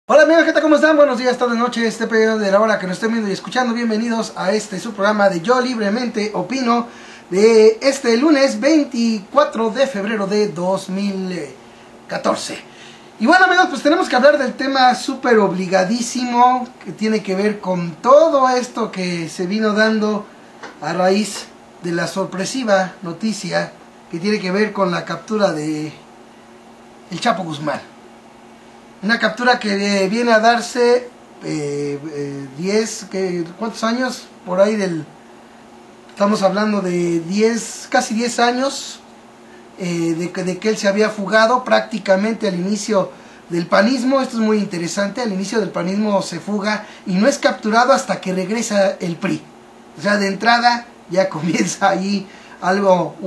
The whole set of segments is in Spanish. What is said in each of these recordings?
Hola amigos, ¿qué tal? ¿Cómo están? Buenos días, tarde, noche, este periodo de la hora que nos estén viendo y escuchando. Bienvenidos a su programa de Yo Libremente Opino de este lunes 24 de febrero de 2014. Y bueno amigos, pues tenemos que hablar del tema súper obligadísimo que tiene que ver con todo esto que se vino dando a raíz de la sorpresiva noticia que tiene que ver con la captura de el Chapo Guzmán. Una captura que viene a darse 10, ¿cuántos años? Por ahí estamos hablando de 10, casi 10 años de que él se había fugado prácticamente al inicio del panismo. Esto es muy interesante, al inicio del panismo se fuga y no es capturado hasta que regresa el PRI. O sea, de entrada ya comienza ahí algo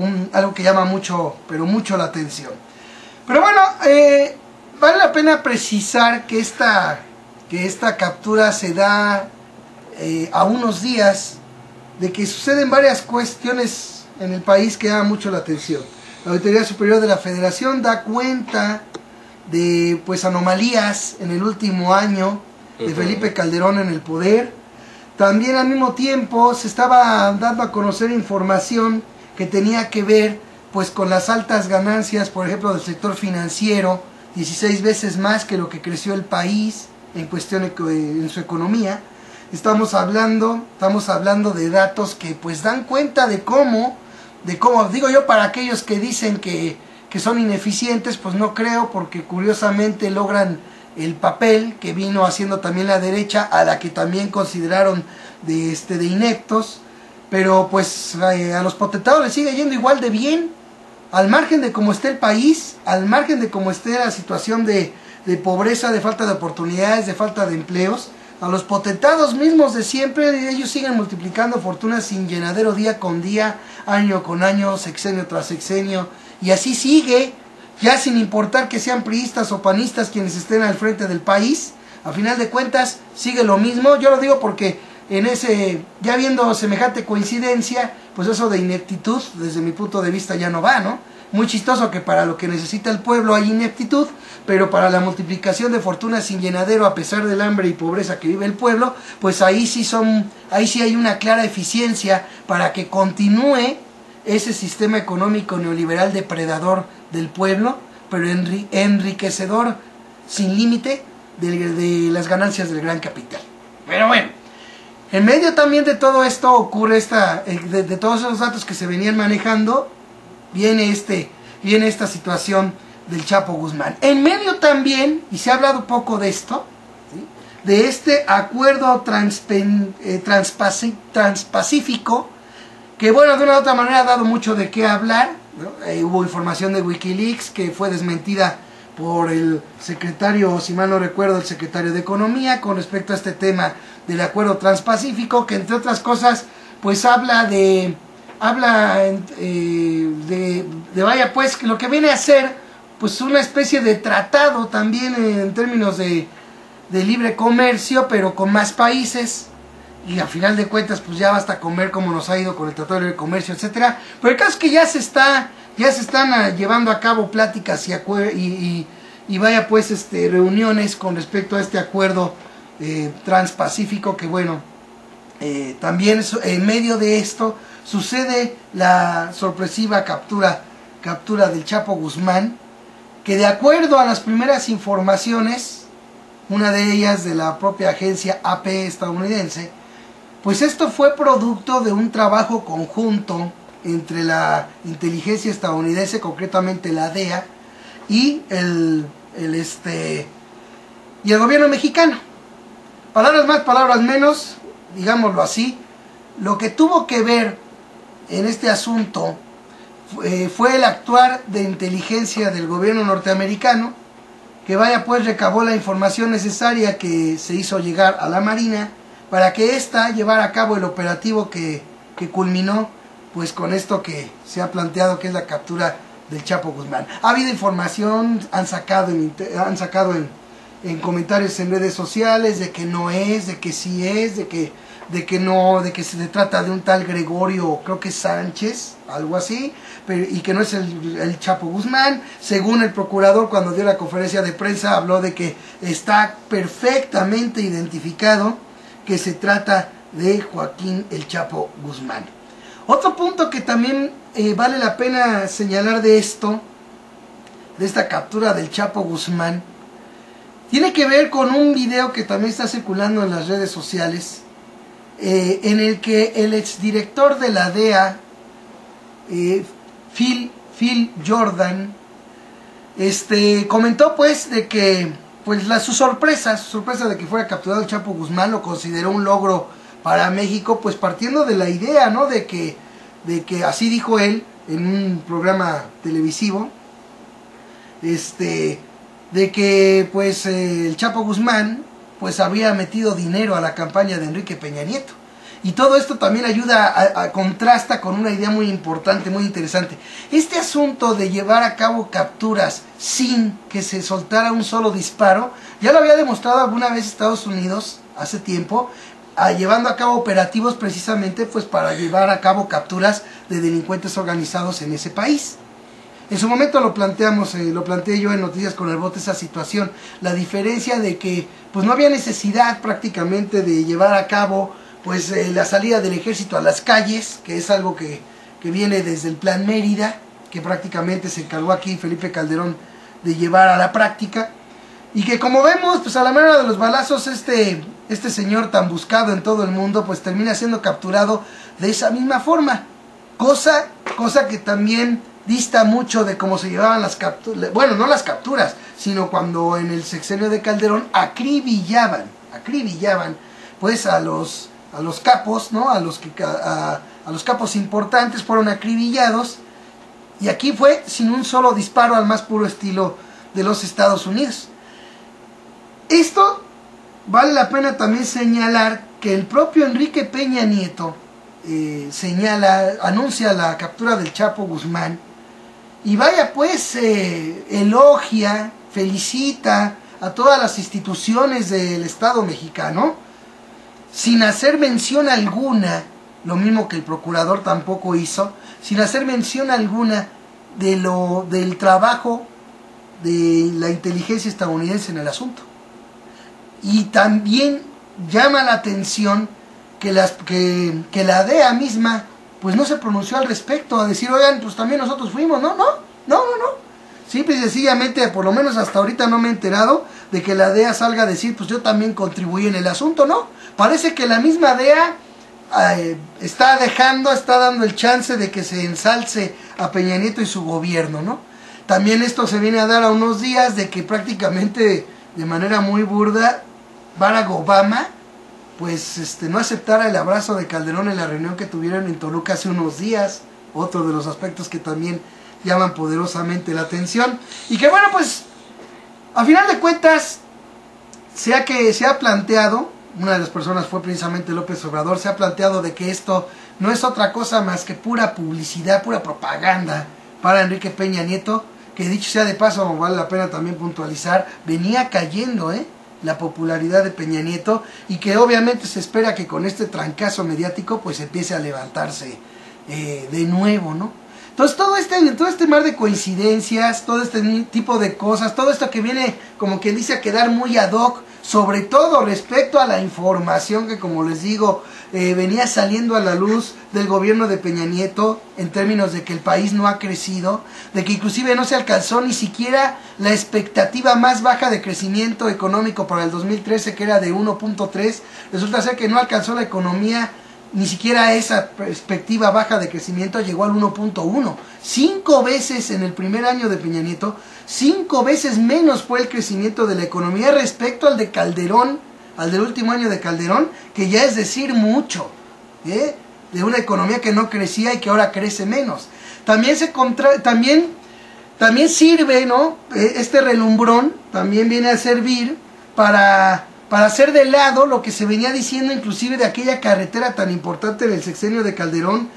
que llama mucho, pero mucho la atención. Pero bueno, vale la pena precisar que esta captura se da a unos días de que suceden varias cuestiones en el país que llaman mucho la atención. La Auditoría Superior de la Federación da cuenta de anomalías en el último año de Felipe Calderón en el poder. También al mismo tiempo se estaba dando a conocer información que tenía que ver con las altas ganancias, por ejemplo, del sector financiero, 16 veces más que lo que creció el país en cuestión en su economía. Estamos hablando de datos que dan cuenta de cómo, digo yo, para aquellos que dicen que son ineficientes, pues no creo, porque curiosamente logran el papel que vino haciendo también la derecha, a la que también consideraron de ineptos, pero a los potentados les sigue yendo igual de bien. Al margen de cómo esté el país, al margen de cómo esté la situación de pobreza, de falta de oportunidades, de falta de empleos, a los potentados mismos de siempre, ellos siguen multiplicando fortunas sin llenadero día con día, año con año, sexenio tras sexenio, y así sigue, ya sin importar que sean priistas o panistas quienes estén al frente del país. A final de cuentas sigue lo mismo. Yo lo digo porque ya viendo semejante coincidencia, pues eso de ineptitud, desde mi punto de vista, ya no va, ¿no? Muy chistoso que para lo que necesita el pueblo hay ineptitud, pero para la multiplicación de fortunas sin llenadero, a pesar del hambre y pobreza que vive el pueblo, pues ahí sí hay una clara eficiencia para que continúe ese sistema económico neoliberal depredador del pueblo, pero enriquecedor sin límite de las ganancias del gran capital. Pero bueno, en medio también de todo esto ocurre de todos esos datos que se venían manejando, viene esta situación del Chapo Guzmán. En medio también, y se ha hablado poco de esto, ¿sí?, de este acuerdo transpacífico, que de una u otra manera ha dado mucho de qué hablar, ¿no? Hubo información de Wikileaks que fue desmentida por el secretario, si mal no recuerdo, el secretario de Economía, con respecto a este tema del acuerdo transpacífico, que entre otras cosas habla de lo que viene a ser una especie de tratado también en términos de libre comercio, pero con más países, y a final de cuentas ya basta con ver cómo nos ha ido con el tratado de libre comercio, etcétera. Pero el caso es que ya se están llevando a cabo pláticas y reuniones con respecto a este acuerdo transpacífico, que también en medio de esto sucede la sorpresiva captura del Chapo Guzmán, que de acuerdo a las primeras informaciones, una de ellas de la propia agencia AP estadounidense, esto fue producto de un trabajo conjunto entre la inteligencia estadounidense, concretamente la DEA, y el gobierno mexicano. Palabras más, palabras menos, digámoslo así. Lo que tuvo que ver en este asunto fue el actuar de inteligencia del gobierno norteamericano, que recabó la información necesaria que se hizo llegar a la Marina para que ésta llevara a cabo el operativo que culminó con esto que se ha planteado, que es la captura del Chapo Guzmán. Ha habido información, han sacado en comentarios en redes sociales de que no es, de que sí es, de que de que no, de que se trata de un tal Gregorio, creo que Sánchez, algo así, y que no es el Chapo Guzmán. Según el procurador, cuando dio la conferencia de prensa, habló de que está perfectamente identificado que se trata de Joaquín el Chapo Guzmán. Otro punto que también vale la pena señalar de esto, de esta captura del Chapo Guzmán, tiene que ver con un video que también está circulando en las redes sociales, en el que el exdirector de la DEA, Phil Jordan, comentó pues de que pues su sorpresa de que fuera capturado el Chapo Guzmán lo consideró un logro para México, pues partiendo de la idea, ¿no?, de que así dijo él en un programa televisivo, de que pues el Chapo Guzmán pues había metido dinero a la campaña de Enrique Peña Nieto. Y todo esto también ayuda contrasta con una idea muy importante, muy interesante. Este asunto de llevar a cabo capturas sin que se soltara un solo disparo, ya lo había demostrado alguna vez Estados Unidos hace tiempo, llevando a cabo operativos precisamente pues para llevar a cabo capturas de delincuentes organizados en ese país. En su momento lo planteé yo en Noticias con el Bote, esa situación, la diferencia de que pues no había necesidad prácticamente de llevar a cabo pues la salida del ejército a las calles, que es algo que viene desde el Plan Mérida, que prácticamente se encargó aquí Felipe Calderón de llevar a la práctica, y que como vemos, pues a la manera de los balazos, este señor tan buscado en todo el mundo, pues termina siendo capturado de esa misma forma, cosa que también dista mucho de cómo se llevaban las capturas, bueno, no las capturas, sino cuando en el sexenio de Calderón acribillaban pues a los capos, ¿no? A los capos importantes fueron acribillados, y aquí fue sin un solo disparo, al más puro estilo de los Estados Unidos. Esto vale la pena también señalar que el propio Enrique Peña Nieto anuncia la captura del Chapo Guzmán, y vaya pues, elogia, felicita a todas las instituciones del Estado mexicano, sin hacer mención alguna, lo mismo que el procurador tampoco hizo, sin hacer mención alguna del trabajo de la inteligencia estadounidense en el asunto. Y también llama la atención que la DEA misma pues no se pronunció al respecto, a decir, oigan, pues también nosotros fuimos, no. Simple y sencillamente, por lo menos hasta ahorita no me he enterado de que la DEA salga a decir, pues yo también contribuí en el asunto, ¿no? Parece que la misma DEA está dando el chance de que se ensalce a Peña Nieto y su gobierno, ¿no? También esto se viene a dar a unos días de que prácticamente de manera muy burda Barack Obama pues no aceptara el abrazo de Calderón en la reunión que tuvieron en Toluca hace unos días, otro de los aspectos que también llaman poderosamente la atención, y que bueno, pues a final de cuentas se ha planteado, una de las personas fue precisamente López Obrador, se ha planteado de que esto no es otra cosa más que pura publicidad, pura propaganda para Enrique Peña Nieto, que dicho sea de paso, vale la pena también puntualizar, venía cayendo la popularidad de Peña Nieto, y que obviamente se espera que con este trancazo mediático pues empiece a levantarse de nuevo, ¿no? Entonces todo este mar de coincidencias, todo este tipo de cosas, todo esto que viene como quien dice a quedar muy ad hoc, sobre todo respecto a la información que, como les digo, venía saliendo a la luz del gobierno de Peña Nieto, en términos de que el país no ha crecido, de que inclusive no se alcanzó ni siquiera la expectativa más baja de crecimiento económico para el 2013, que era de 1.3, resulta ser que no alcanzó la economía ni siquiera esa perspectiva baja de crecimiento, llegó al 1.1, 5 veces en el primer año de Peña Nieto, 5 veces menos fue el crecimiento de la economía respecto al de Calderón, al del último año de Calderón, que ya es decir mucho, de una economía que no crecía y que ahora crece menos. También sirve, ¿no? Este relumbrón también viene a servir para hacer de lado lo que se venía diciendo inclusive de aquella carretera tan importante del sexenio de Calderón,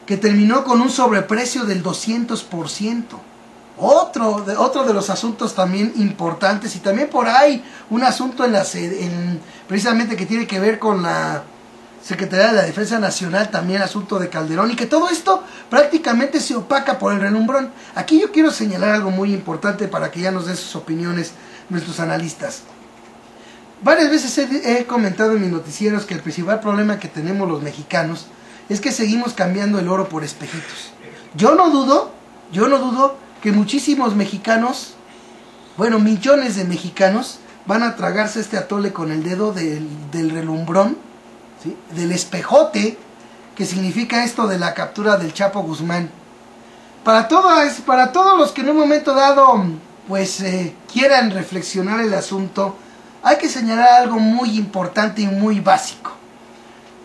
que terminó con un sobreprecio del 200%. Otro de los asuntos también importantes, y también por ahí un asunto precisamente que tiene que ver con la Secretaría de la Defensa Nacional, también asunto de Calderón, y que todo esto prácticamente se opaca por el relumbrón. Aquí yo quiero señalar algo muy importante para que ya nos den sus opiniones nuestros analistas. Varias veces he comentado en mis noticieros que el principal problema que tenemos los mexicanos es que seguimos cambiando el oro por espejitos. Yo no dudo que muchísimos mexicanos, bueno, millones de mexicanos, van a tragarse este atole con el dedo del relumbrón, ¿sí?, del espejote, que significa esto de la captura del Chapo Guzmán. Para todos los que en un momento dado pues quieran reflexionar el asunto, hay que señalar algo muy importante y muy básico.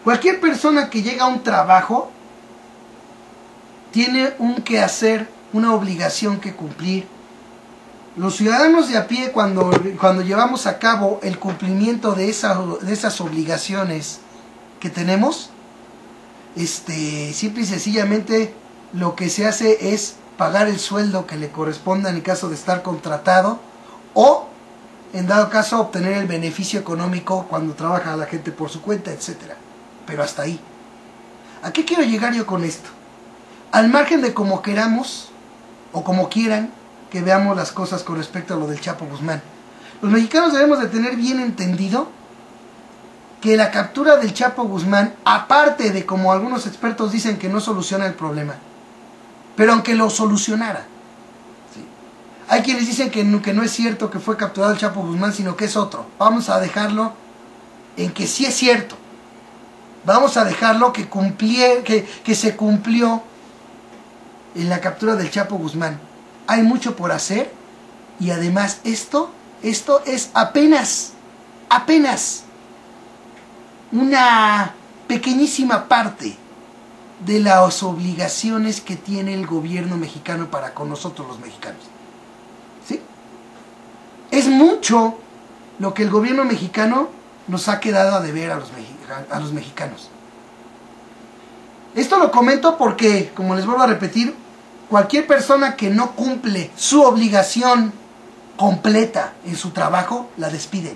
Cualquier persona que llega a un trabajo tiene un quehacer, una obligación que cumplir. Los ciudadanos de a pie, cuando llevamos a cabo el cumplimiento de esas obligaciones que tenemos, simple y sencillamente lo que se hace es pagar el sueldo que le corresponda en el caso de estar contratado, o en dado caso obtener el beneficio económico cuando trabaja la gente por su cuenta, etcétera. Pero hasta ahí. ¿A qué quiero llegar yo con esto? Al margen de cómo queramos o como quieran que veamos las cosas con respecto a lo del Chapo Guzmán, los mexicanos debemos de tener bien entendido que la captura del Chapo Guzmán, aparte de como algunos expertos dicen que no soluciona el problema, pero aunque lo solucionara, ¿sí?, hay quienes dicen que no es cierto que fue capturado el Chapo Guzmán, sino que es otro. Vamos a dejarlo en que sí es cierto. Vamos a dejarlo que se cumplió en la captura del Chapo Guzmán. Hay mucho por hacer, y además esto es apenas una pequeñísima parte de las obligaciones que tiene el gobierno mexicano para con nosotros los mexicanos. ¿Sí? Es mucho lo que el gobierno mexicano nos ha quedado a deber a los mexicanos. Esto lo comento porque, como les vuelvo a repetir, cualquier persona que no cumple su obligación completa en su trabajo, la despiden.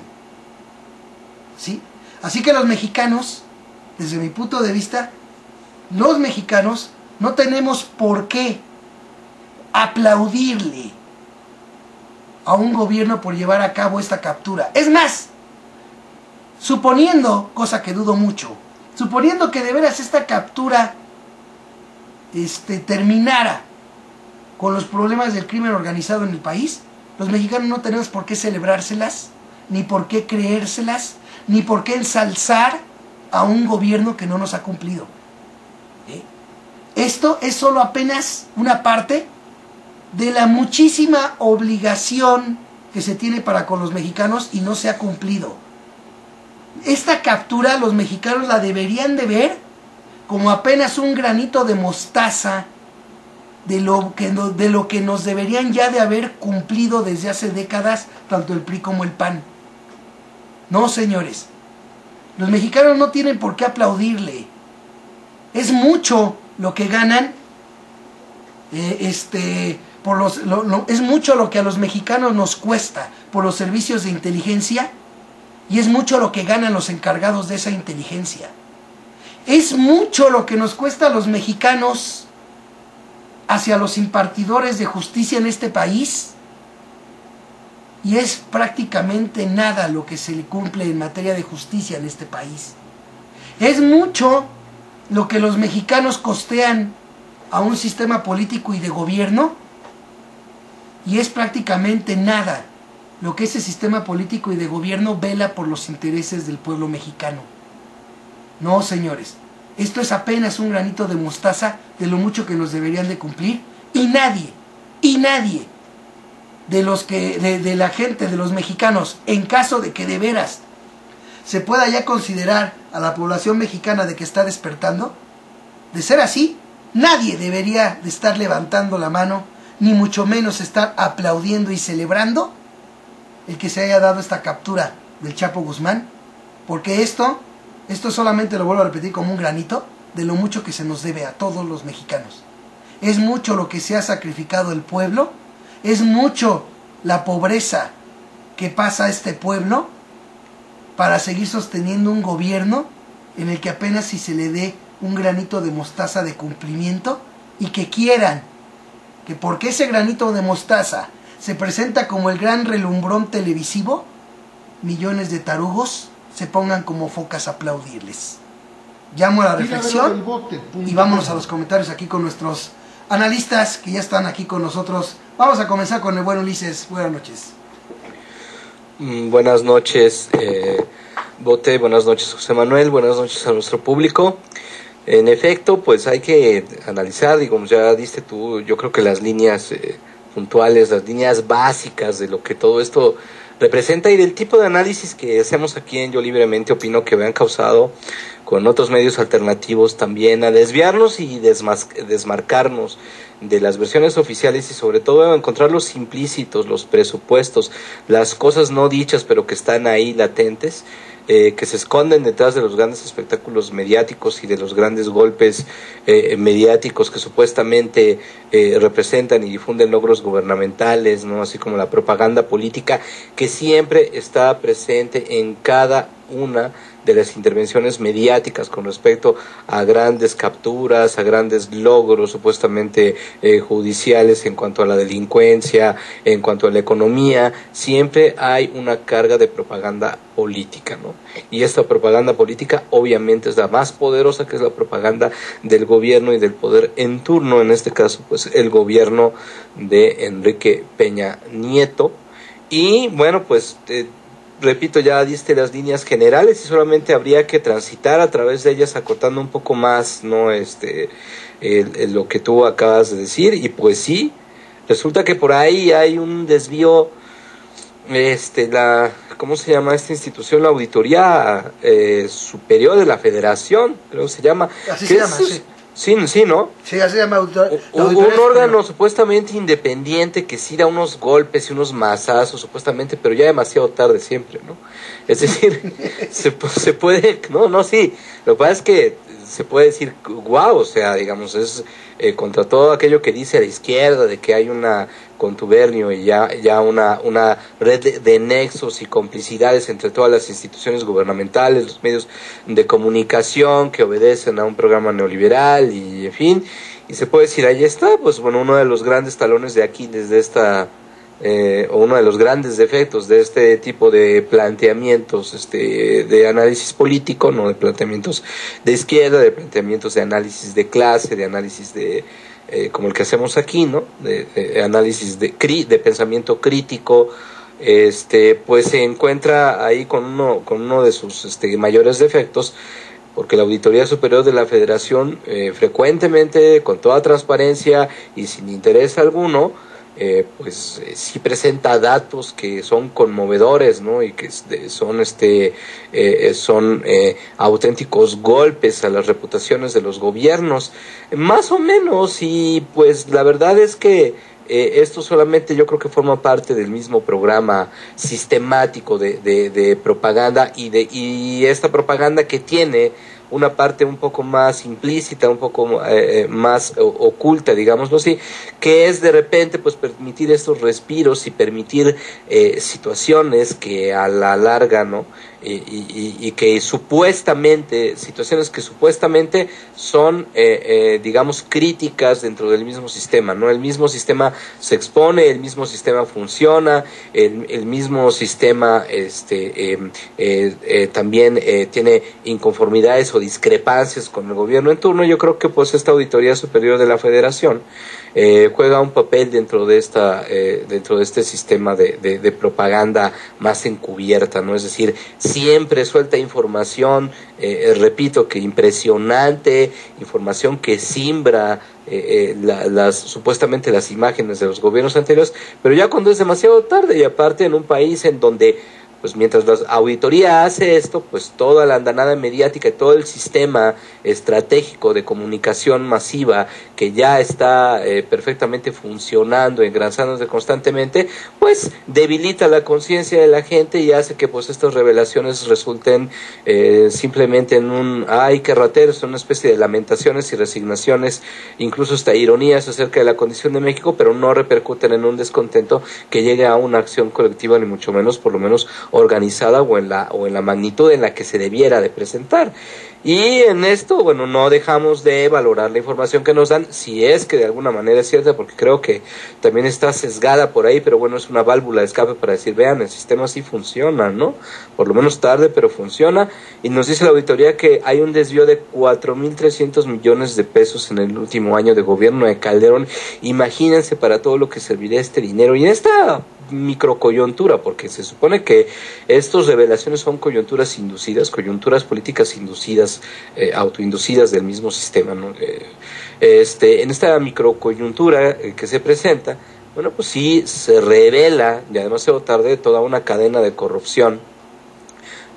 ¿Sí? Así que los mexicanos, desde mi punto de vista, los mexicanos no tenemos por qué aplaudirle a un gobierno por llevar a cabo esta captura. Es más, suponiendo, cosa que dudo mucho, suponiendo que de veras esta captura terminara con los problemas del crimen organizado en el país, los mexicanos no tenemos por qué celebrárselas, ni por qué creérselas, ni por qué ensalzar a un gobierno que no nos ha cumplido. Esto es solo apenas una parte de la muchísima obligación que se tiene para con los mexicanos y no se ha cumplido. Esta captura los mexicanos la deberían de ver como apenas un granito de mostaza de lo que nos deberían ya de haber cumplido desde hace décadas tanto el PRI como el PAN. No, señores, los mexicanos no tienen por qué aplaudirle. Es mucho lo que ganan, es mucho lo que a los mexicanos nos cuesta por los servicios de inteligencia, y es mucho lo que ganan los encargados de esa inteligencia. Es mucho lo que nos cuesta a los mexicanos hacia los impartidores de justicia en este país, y es prácticamente nada lo que se le cumple en materia de justicia en este país. Es mucho lo que los mexicanos costean a un sistema político y de gobierno, y es prácticamente nada lo que ese sistema político y de gobierno vela por los intereses del pueblo mexicano. No, señores, esto es apenas un granito de mostaza de lo mucho que nos deberían de cumplir, y nadie de la gente, de los mexicanos, en caso de que de veras se pueda ya considerar a la población mexicana de que está despertando, de ser así, nadie debería de estar levantando la mano, ni mucho menos estar aplaudiendo y celebrando el que se haya dado esta captura del Chapo Guzmán, porque esto solamente lo vuelvo a repetir como un granito de lo mucho que se nos debe a todos los mexicanos. Es mucho lo que se ha sacrificado el pueblo, es mucho la pobreza que pasa a este pueblo para seguir sosteniendo un gobierno en el que apenas si se le dé un granito de mostaza de cumplimiento y que quieran que porque ese granito de mostaza se presenta como el gran relumbrón televisivo, millones de tarugos se pongan como focas a aplaudirles. Llamo a la reflexión y vámonos a los comentarios aquí con nuestros analistas que ya están aquí con nosotros. Vamos a comenzar con el buen Ulises. Buenas noches. Buenas noches, Bote, buenas noches, José Manuel, buenas noches a nuestro público. En efecto, pues hay que analizar, y como ya diste tú, yo creo que las líneas puntuales, las líneas básicas de lo que todo esto representa y del tipo de análisis que hacemos aquí en Yo Libremente Opino que han causado con otros medios alternativos también a desviarnos y desmarcarnos de las versiones oficiales y sobre todo encontrar los implícitos, los presupuestos, las cosas no dichas pero que están ahí latentes, que se esconden detrás de los grandes espectáculos mediáticos y de los grandes golpes mediáticos que supuestamente representan y difunden logros gubernamentales, ¿no? Así como la propaganda política que siempre está presente en cada una de las intervenciones mediáticas con respecto a grandes capturas, a grandes logros supuestamente judiciales en cuanto a la delincuencia, en cuanto a la economía, siempre hay una carga de propaganda política, ¿no? Y esta propaganda política obviamente es la más poderosa, que es la propaganda del gobierno y del poder en turno, en este caso pues el gobierno de Enrique Peña Nieto. Y bueno, pues repito, ya diste las líneas generales y solamente habría que transitar a través de ellas acotando un poco más, ¿no? Lo que tú acabas de decir. Y pues sí, resulta que por ahí hay un desvío, ¿cómo se llama esta institución? La Auditoría Superior de la Federación, creo que se llama. Así se llama, sí. Sí, ¿no? Sí, así se llama un órgano supuestamente independiente que sí da unos golpes y unos mazazos supuestamente, pero ya demasiado tarde siempre, ¿no? Es decir, se puede, sí, lo que pasa es que se puede decir, guau, o sea, digamos, es contra todo aquello que dice la izquierda, de que hay una contubernio y ya una red de nexos y complicidades entre todas las instituciones gubernamentales, los medios de comunicación que obedecen a un programa neoliberal y en fin, y se puede decir, ahí está, pues bueno, uno de los grandes talones de Aquiles de esta o uno de los grandes defectos de este tipo de planteamientos de análisis político, no de planteamientos de izquierda, de planteamientos de análisis de clase, de análisis de como el que hacemos aquí, ¿no? De análisis de pensamiento crítico, pues se encuentra ahí con uno de sus mayores defectos, porque la Auditoría Superior de la Federación frecuentemente, con toda transparencia y sin interés alguno, sí presenta datos que son conmovedores, ¿no? Y que son auténticos golpes a las reputaciones de los gobiernos, más o menos, y pues la verdad es que esto solamente yo creo que forma parte del mismo programa sistemático de propaganda y esta propaganda que tiene una parte un poco más implícita, un poco más oculta, digámoslo así, que es de repente pues permitir estos respiros y permitir situaciones que a la larga, ¿no? Y que supuestamente, situaciones que supuestamente son, digamos, críticas dentro del mismo sistema, ¿no? El mismo sistema se expone, el mismo sistema funciona, el mismo sistema también tiene inconformidades o discrepancias con el gobierno en turno. Yo creo que pues esta Auditoría Superior de la Federación juega un papel dentro de este sistema de propaganda más encubierta, ¿no? Es decir, siempre suelta información, repito, que impresionante, información que simbra supuestamente las imágenes de los gobiernos anteriores, pero ya cuando es demasiado tarde, y aparte en un país en donde pues mientras la auditoría hace esto, pues toda la andanada mediática y todo el sistema estratégico de comunicación masiva que ya está perfectamente funcionando, engrasándose constantemente, pues debilita la conciencia de la gente y hace que pues estas revelaciones resulten simplemente en un ¡ay, qué rateros!, una especie de lamentaciones y resignaciones, incluso hasta ironías acerca de la condición de México, pero no repercuten en un descontento que llegue a una acción colectiva, ni mucho menos, por lo menos organizada o en la magnitud en la que se debiera de presentar. Y en esto, bueno, no dejamos de valorar la información que nos dan, si es que de alguna manera es cierta, porque creo que también está sesgada por ahí, pero bueno, es una válvula de escape para decir, vean, el sistema sí funciona, ¿no? Por lo menos tarde, pero funciona. Y nos dice la auditoría que hay un desvío de 4.300 millones de pesos en el último año de gobierno de Calderón. Imagínense para todo lo que serviría este dinero. Y en esta microcoyuntura, porque se supone que estas revelaciones son coyunturas inducidas, coyunturas políticas inducidas, autoinducidas del mismo sistema, ¿no? En esta microcoyuntura que se presenta, bueno, pues sí se revela, ya demasiado tarde, toda una cadena de corrupción.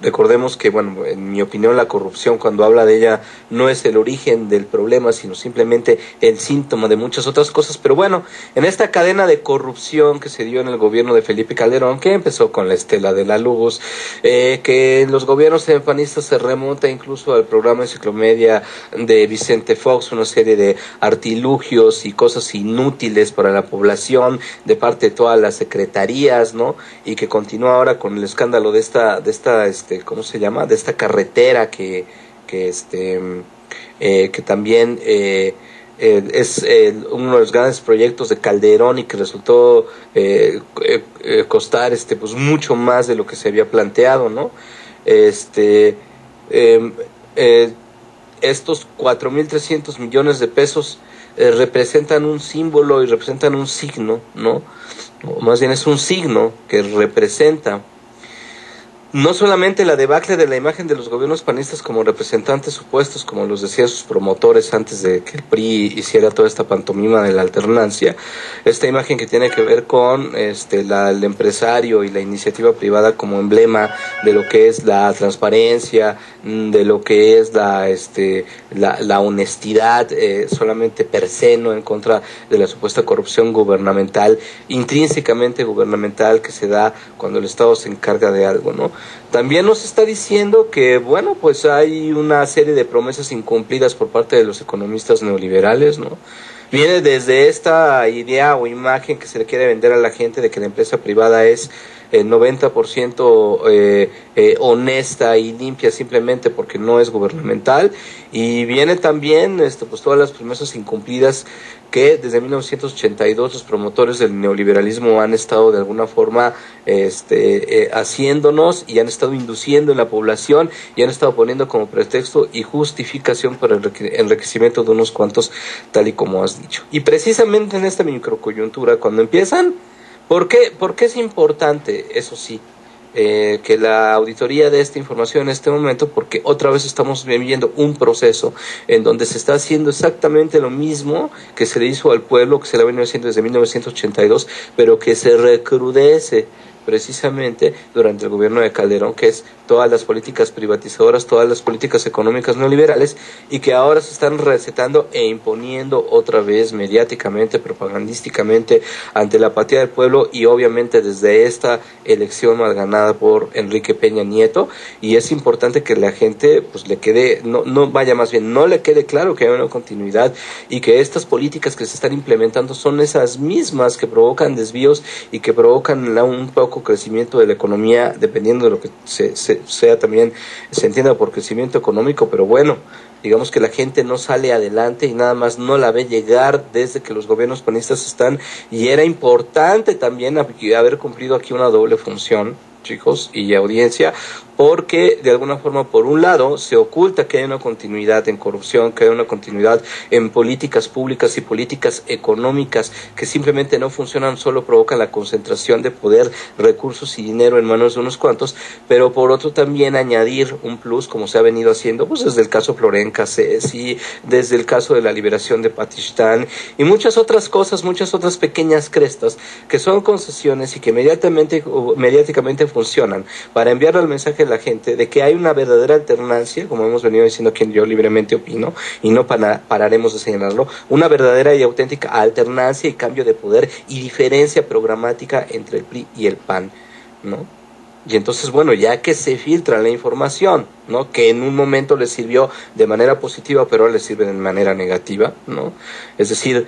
Recordemos que, bueno, en mi opinión la corrupción, cuando habla de ella, no es el origen del problema, sino simplemente el síntoma de muchas otras cosas. Pero bueno, en esta cadena de corrupción que se dio en el gobierno de Felipe Calderón, que empezó con la estela de la luz, que en los gobiernos panistas se remonta incluso al programa Enciclomedia de Vicente Fox, una serie de artilugios y cosas inútiles para la población de parte de todas las secretarías, ¿no? Y que continúa ahora con el escándalo de esta ¿cómo se llama? De esta carretera que también es uno de los grandes proyectos de Calderón y que resultó costar pues mucho más de lo que se había planteado, ¿no? Estos 4.300 millones de pesos representan un símbolo y representan un signo, ¿no? O más bien es un signo que representa no solamente la debacle de la imagen de los gobiernos panistas como representantes supuestos, como los decían sus promotores antes de que el PRI hiciera toda esta pantomima de la alternancia, esta imagen que tiene que ver con el empresario y la iniciativa privada como emblema de lo que es la transparencia, de lo que es la honestidad, solamente per se, no en contra de la supuesta corrupción gubernamental, intrínsecamente gubernamental, que se da cuando el Estado se encarga de algo, ¿no? También nos está diciendo que, bueno, pues hay una serie de promesas incumplidas por parte de los economistas neoliberales, ¿no? Viene desde esta idea o imagen que se le quiere vender a la gente de que la empresa privada es 90% honesta y limpia simplemente porque no es gubernamental, y viene también pues todas las promesas incumplidas que desde 1982 los promotores del neoliberalismo han estado de alguna forma haciéndonos, y han estado induciendo en la población y han estado poniendo como pretexto y justificación para el enriquecimiento de unos cuantos, tal y como has dicho. Y precisamente en esta microcoyuntura, cuando empiezan, ¿por qué es importante, eso sí, que la auditoría dé esta información en este momento? Porque otra vez estamos viviendo un proceso en donde se está haciendo exactamente lo mismo que se le hizo al pueblo, que se le ha venido haciendo desde 1982, pero que se recrudece precisamente durante el gobierno de Calderón, que es todas las políticas privatizadoras, todas las políticas económicas neoliberales, y que ahora se están recetando e imponiendo otra vez mediáticamente, propagandísticamente, ante la apatía del pueblo, y obviamente desde esta elección mal ganada por Enrique Peña Nieto. Y es importante que la gente pues le quede, no le quede claro que hay una continuidad, y que estas políticas que se están implementando son esas mismas que provocan desvíos y que provocan un poco crecimiento de la economía, dependiendo de lo que sea también se entienda por crecimiento económico. Pero bueno, digamos que la gente no sale adelante y nada más no la ve llegar desde que los gobiernos panistas están, y era importante también haber cumplido aquí una doble función, chicos y audiencia, porque de alguna forma, por un lado, se oculta que hay una continuidad en corrupción, que hay una continuidad en políticas públicas y políticas económicas que simplemente no funcionan, solo provocan la concentración de poder, recursos y dinero en manos de unos cuantos, pero por otro también añadir un plus, como se ha venido haciendo, pues desde el caso Florén Cassés y desde el caso de la liberación de Patistán y muchas otras cosas, muchas otras pequeñas crestas que son concesiones y que mediáticamente funcionan para enviar el mensaje a la gente de que hay una verdadera alternancia, como hemos venido diciendo aquí en Yo Libremente Opino, y no pararemos de señalarlo, una verdadera y auténtica alternancia y cambio de poder y diferencia programática entre el PRI y el PAN, ¿no? Y entonces, bueno, ya que se filtra la información ¿no? Que en un momento le sirvió de manera positiva, pero ahora le sirve de manera negativa, ¿no? Es decir,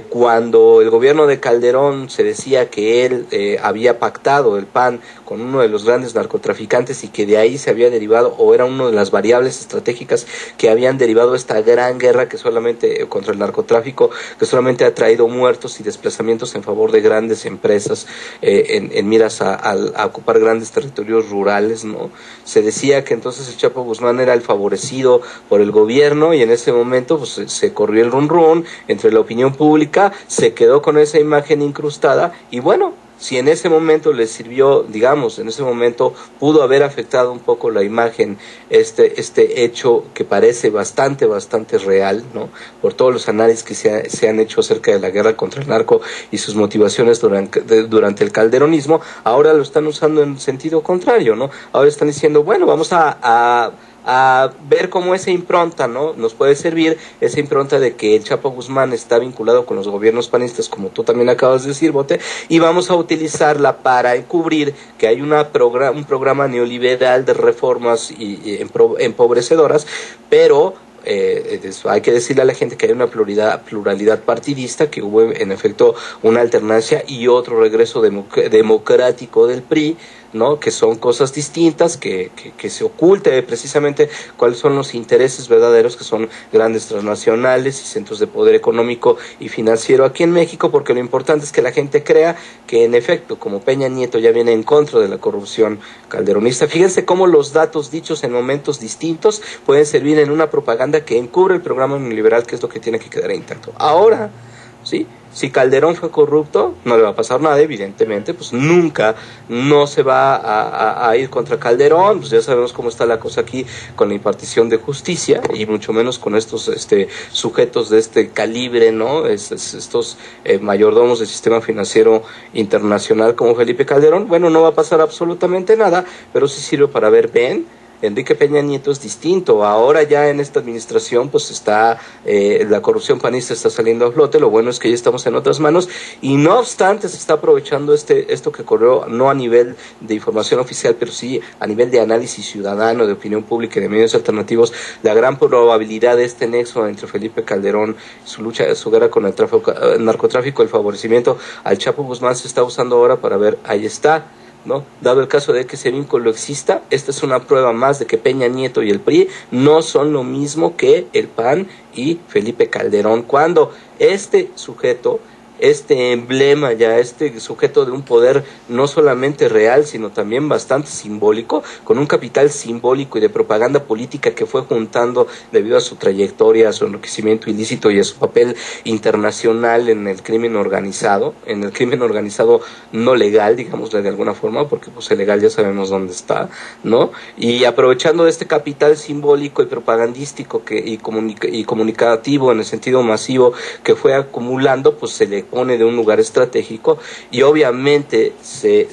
cuando el gobierno de Calderón se decía que él había pactado el PAN con uno de los grandes narcotraficantes y que de ahí se había derivado, o era una de las variables estratégicas que habían derivado esta gran guerra que solamente contra el narcotráfico, que solamente ha traído muertos y desplazamientos en favor de grandes empresas en miras a ocupar grandes territorios rurales, ¿no? Se decía que entonces el Chapo Guzmán era el favorecido por el gobierno, y en ese momento pues se corrió el run run entre la opinión pública, se quedó con esa imagen incrustada, y bueno, si en ese momento le sirvió, digamos, en ese momento pudo haber afectado un poco la imagen, este hecho que parece bastante real, ¿no? Por todos los análisis que se han hecho acerca de la guerra contra el narco y sus motivaciones durante el calderonismo, ahora lo están usando en sentido contrario, ¿no? Ahora están diciendo, bueno, vamos a ver cómo esa impronta, ¿no? Nos puede servir, esa impronta de que el Chapo Guzmán está vinculado con los gobiernos panistas, como tú también acabas de decir, Bote, y vamos a utilizarla para encubrir que hay un programa neoliberal de reformas y empobrecedoras, pero hay que decirle a la gente que hay una pluralidad partidista, que hubo en efecto una alternancia y otro regreso democrático del PRI, ¿no? Que son cosas distintas, que se oculte precisamente cuáles son los intereses verdaderos, que son grandes transnacionales y centros de poder económico y financiero aquí en México, porque lo importante es que la gente crea que en efecto, como Peña Nieto ya viene en contra de la corrupción calderonista, fíjense cómo los datos dichos en momentos distintos pueden servir en una propaganda que encubre el programa neoliberal, que es lo que tiene que quedar intacto. Ahora, ¿sí? Si Calderón fue corrupto, no le va a pasar nada, evidentemente, pues nunca no se va a ir contra Calderón, pues ya sabemos cómo está la cosa aquí con la impartición de justicia, y mucho menos con estos sujetos de este calibre, ¿no? Estos mayordomos del sistema financiero internacional como Felipe Calderón. Bueno, no va a pasar absolutamente nada, pero sí sirve para ver, ven, Enrique Peña Nieto es distinto. Ahora ya en esta administración pues está la corrupción panista está saliendo a flote. Lo bueno es que ya estamos en otras manos, y no obstante se está aprovechando esto que ocurrió no a nivel de información oficial, pero sí a nivel de análisis ciudadano, de opinión pública y de medios alternativos, la gran probabilidad de este nexo entre Felipe Calderón, su guerra con el narcotráfico, el favorecimiento al Chapo Guzmán, se está usando ahora para ver, ahí está, ¿no? Dado el caso de que ese vínculo exista, esta es una prueba más de que Peña Nieto y el PRI no son lo mismo que el PAN y Felipe Calderón. Cuando este sujeto, este emblema, ya este sujeto de un poder no solamente real, sino también bastante simbólico, con un capital simbólico y de propaganda política que fue juntando debido a su trayectoria, a su enriquecimiento ilícito y a su papel internacional en el crimen organizado no legal, digámosle de alguna forma, porque pues el legal ya sabemos dónde está, ¿no? Y aprovechando este capital simbólico y propagandístico y comunicativo en el sentido masivo que fue acumulando, pues se le pone de un lugar estratégico, y obviamente se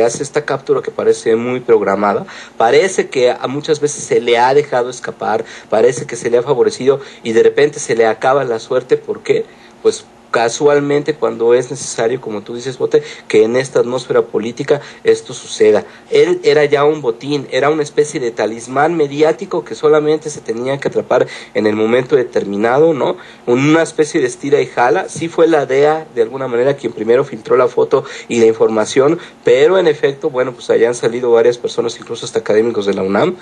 hace esta captura que parece muy programada, parece que a muchas veces se le ha dejado escapar, parece que se le ha favorecido, y de repente se le acaba la suerte. ¿Por qué? Pues casualmente cuando es necesario, como tú dices, Bote, que en esta atmósfera política esto suceda. Él era ya un botín, era una especie de talismán mediático que solamente se tenía que atrapar en el momento determinado, ¿no? Una especie de estira y jala. Sí fue la DEA, de alguna manera, quien primero filtró la foto y la información, pero en efecto, bueno, pues allá han salido varias personas, incluso hasta académicos de la UNAM,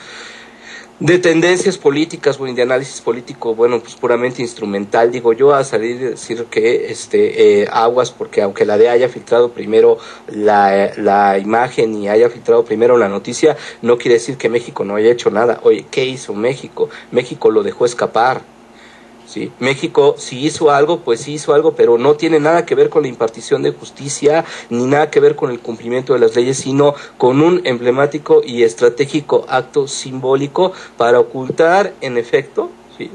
de tendencias políticas, bueno, de análisis político, bueno, pues puramente instrumental, digo yo, a salir y decir que aguas, porque aunque la DEA haya filtrado primero la imagen y haya filtrado primero la noticia, no quiere decir que México no haya hecho nada. Oye, ¿qué hizo México? México lo dejó escapar. ¿Sí? México si hizo algo, pues sí hizo algo, pero no tiene nada que ver con la impartición de justicia, ni nada que ver con el cumplimiento de las leyes, sino con un emblemático y estratégico acto simbólico para ocultar, en efecto, ¿sí?,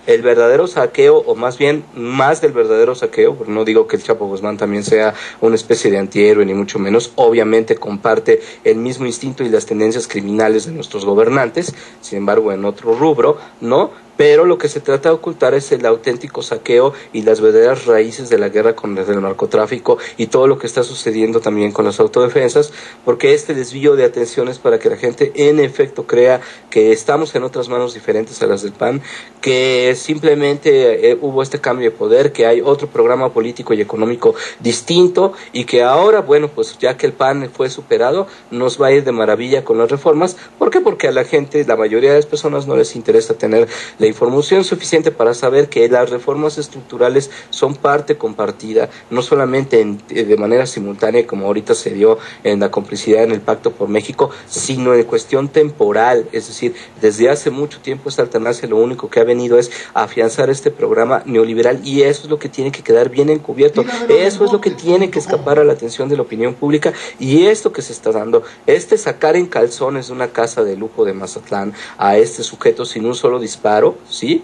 el verdadero saqueo, o más bien más del verdadero saqueo, porque no digo que el Chapo Guzmán también sea una especie de antihéroe, ni mucho menos, obviamente comparte el mismo instinto y las tendencias criminales de nuestros gobernantes, sin embargo en otro rubro, ¿no? pero lo que se trata de ocultar es el auténtico saqueo y las verdaderas raíces de la guerra con el narcotráfico y todo lo que está sucediendo también con las autodefensas, porque este desvío de atención es para que la gente en efecto crea que estamos en otras manos diferentes a las del PAN, que simplemente hubo este cambio de poder, que hay otro programa político y económico distinto y que ahora, bueno, pues ya que el PAN fue superado, nos va a ir de maravilla con las reformas. ¿Por qué? Porque a la gente, la mayoría de las personas no les interesa tener la información suficiente para saber que las reformas estructurales son parte compartida, no solamente de manera simultánea como ahorita se dio en la complicidad en el Pacto por México, sino en cuestión temporal. Es decir, desde hace mucho tiempo esta alternancia lo único que ha venido es afianzar este programa neoliberal, y eso es lo que tiene que quedar bien encubierto, eso es lo que tiene que escapar a la atención de la opinión pública, y esto que se está dando, sacar en calzones de una casa de lujo de Mazatlán a este sujeto sin un solo disparo, ¿sí?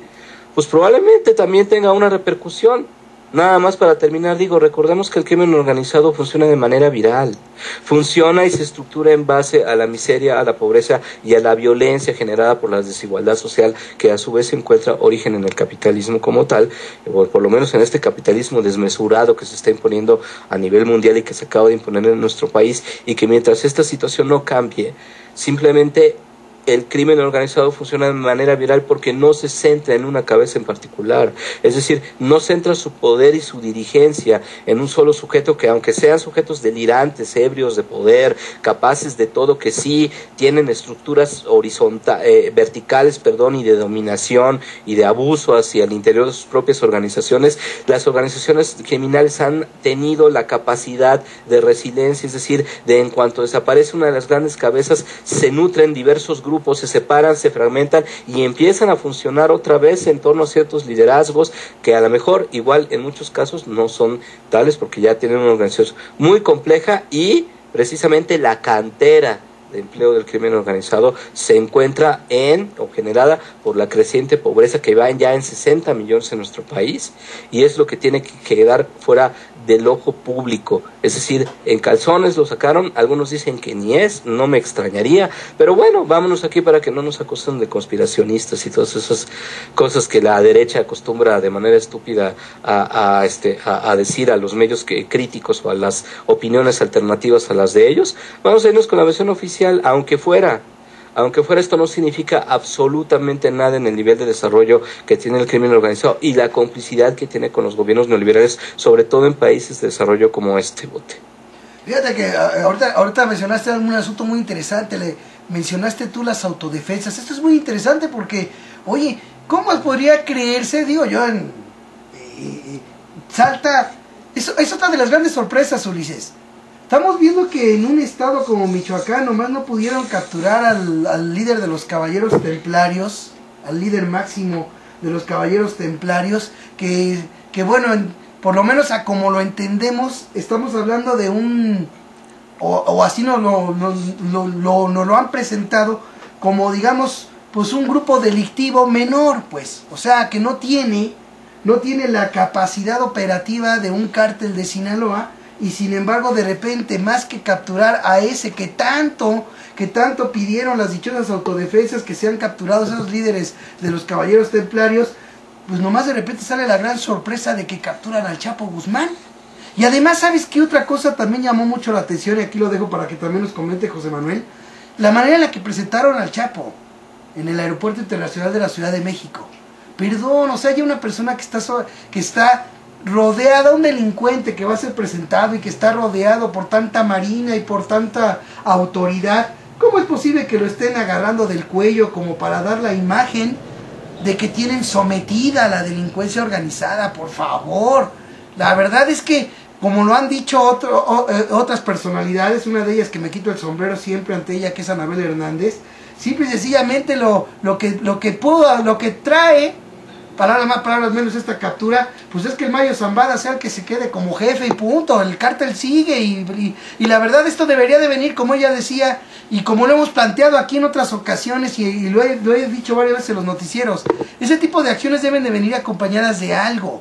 Pues probablemente también tenga una repercusión. Nada más para terminar, recordemos que el crimen organizado funciona de manera viral, funciona y se estructura en base a la miseria, a la pobreza y a la violencia generada por la desigualdad social, que a su vez encuentra origen en el capitalismo como tal, o por lo menos en este capitalismo desmesurado que se está imponiendo a nivel mundial y que se acaba de imponer en nuestro país, y que mientras esta situación no cambie, simplemente el crimen organizado funciona de manera viral porque no se centra en una cabeza en particular, es decir, no centra su poder y su dirigencia en un solo sujeto, que aunque sean sujetos delirantes, ebrios de poder, capaces de todo, que sí tienen estructuras verticales, y de dominación y de abuso hacia el interior de sus propias organizaciones, las organizaciones criminales han tenido la capacidad de resiliencia, es decir, de en cuanto desaparece una de las grandes cabezas, se nutren diversos grupos, se separan, se fragmentan y empiezan a funcionar otra vez en torno a ciertos liderazgos que a lo mejor igual en muchos casos no son tales, porque ya tienen una organización muy compleja, y precisamente la cantera de empleo del crimen organizado se encuentra generada por la creciente pobreza, que va ya en 60 millones en nuestro país, y es lo que tiene que quedar fuera del ojo público. Es decir, en calzones lo sacaron, algunos dicen que ni es, no me extrañaría, pero bueno, vámonos aquí para que no nos acusen de conspiracionistas y todas esas cosas que la derecha acostumbra de manera estúpida a decir a los medios críticos o a las opiniones alternativas a las de ellos. Vamos a irnos con la versión oficial, aunque fuera, esto no significa absolutamente nada en el nivel de desarrollo que tiene el crimen organizado y la complicidad que tiene con los gobiernos neoliberales, sobre todo en países de desarrollo como este, Bote. Fíjate que ahorita mencionaste un asunto muy interesante, mencionaste tú las autodefensas. Esto es muy interesante porque, oye, ¿cómo podría creerse? Digo yo, salta, es otra de las grandes sorpresas, Ulises. Estamos viendo que en un estado como Michoacán nomás no pudieron capturar al líder de los caballeros templarios, al líder máximo de los caballeros templarios, que bueno, por lo menos a como lo entendemos, estamos hablando de o así nos lo han presentado como, digamos, pues un grupo delictivo menor, pues, o sea, que no tiene la capacidad operativa de un cártel de Sinaloa. Y sin embargo, de repente, más que capturar a ese que tanto pidieron las dichosas autodefensas, que sean capturados esos líderes de los caballeros templarios, pues nomás de repente sale la gran sorpresa de que capturan al Chapo Guzmán. Y además, ¿sabes qué otra cosa también llamó mucho la atención? Y aquí lo dejo para que también nos comente José Manuel. La manera en la que presentaron al Chapo en el Aeropuerto Internacional de la Ciudad de México. Perdón, o sea, hay una persona que está rodeada, un delincuente que va a ser presentado y que está rodeado por tanta marina y por tanta autoridad. ¿Cómo es posible que lo estén agarrando del cuello como para dar la imagen de que tienen sometida a la delincuencia organizada? Por favor, la verdad es que, como lo han dicho otras personalidades, una de ellas que me quito el sombrero siempre ante ella, que es Anabel Hernández, simple y sencillamente lo que trae, palabras menos, esta captura, pues es que el Mayo Zambada sea el que se quede como jefe y punto. El cártel sigue y la verdad, esto debería de venir, como ella decía, y como lo hemos planteado aquí en otras ocasiones, y lo he dicho varias veces en los noticieros, ese tipo de acciones deben de venir acompañadas de algo.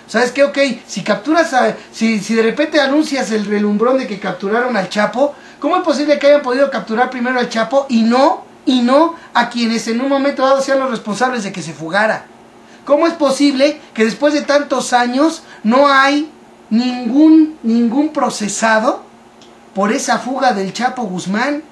¿Sabes qué? Ok, si capturas si de repente anuncias el relumbrón de que capturaron al Chapo, ¿cómo es posible que hayan podido capturar primero al Chapo y no y no a quienes en un momento dado sean los responsables de que se fugara. ¿Cómo es posible que después de tantos años no hay ningún procesado por esa fuga del Chapo Guzmán?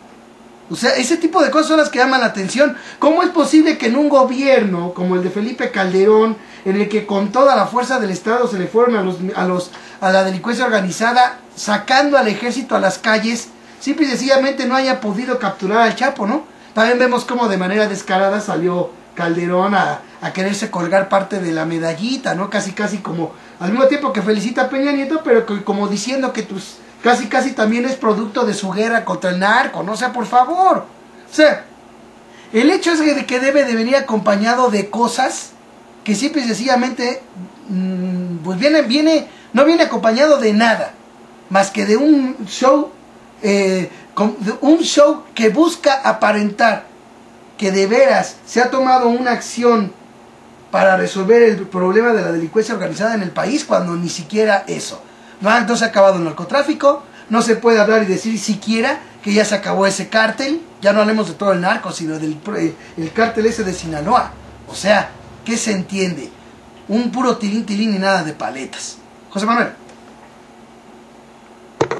O sea, ese tipo de cosas son las que llaman la atención. ¿Cómo es posible que en un gobierno como el de Felipe Calderón, en el que con toda la fuerza del Estado se le fueron a la delincuencia organizada, sacando al ejército a las calles, simple y sencillamente no haya podido capturar al Chapo, ¿no? También vemos cómo de manera descarada salió Calderón a quererse colgar parte de la medallita, ¿no? Casi como, al mismo tiempo que felicita a Peña Nieto, pero como diciendo que casi también es producto de su guerra contra el narco, ¿no? O sea, por favor. O sea, el hecho es que debe de venir acompañado de cosas que simple y sencillamente, pues no viene acompañado de nada, más que de un show que busca aparentar que de veras se ha tomado una acción para resolver el problema de la delincuencia organizada en el país, cuando ni siquiera eso. No se ha acabado el narcotráfico, no se puede hablar y decir siquiera que ya se acabó ese cártel, ya no hablemos de todo el narco, sino del el cártel ese de Sinaloa. O sea, ¿qué se entiende? Un puro tilín y nada de paletas. José Manuel.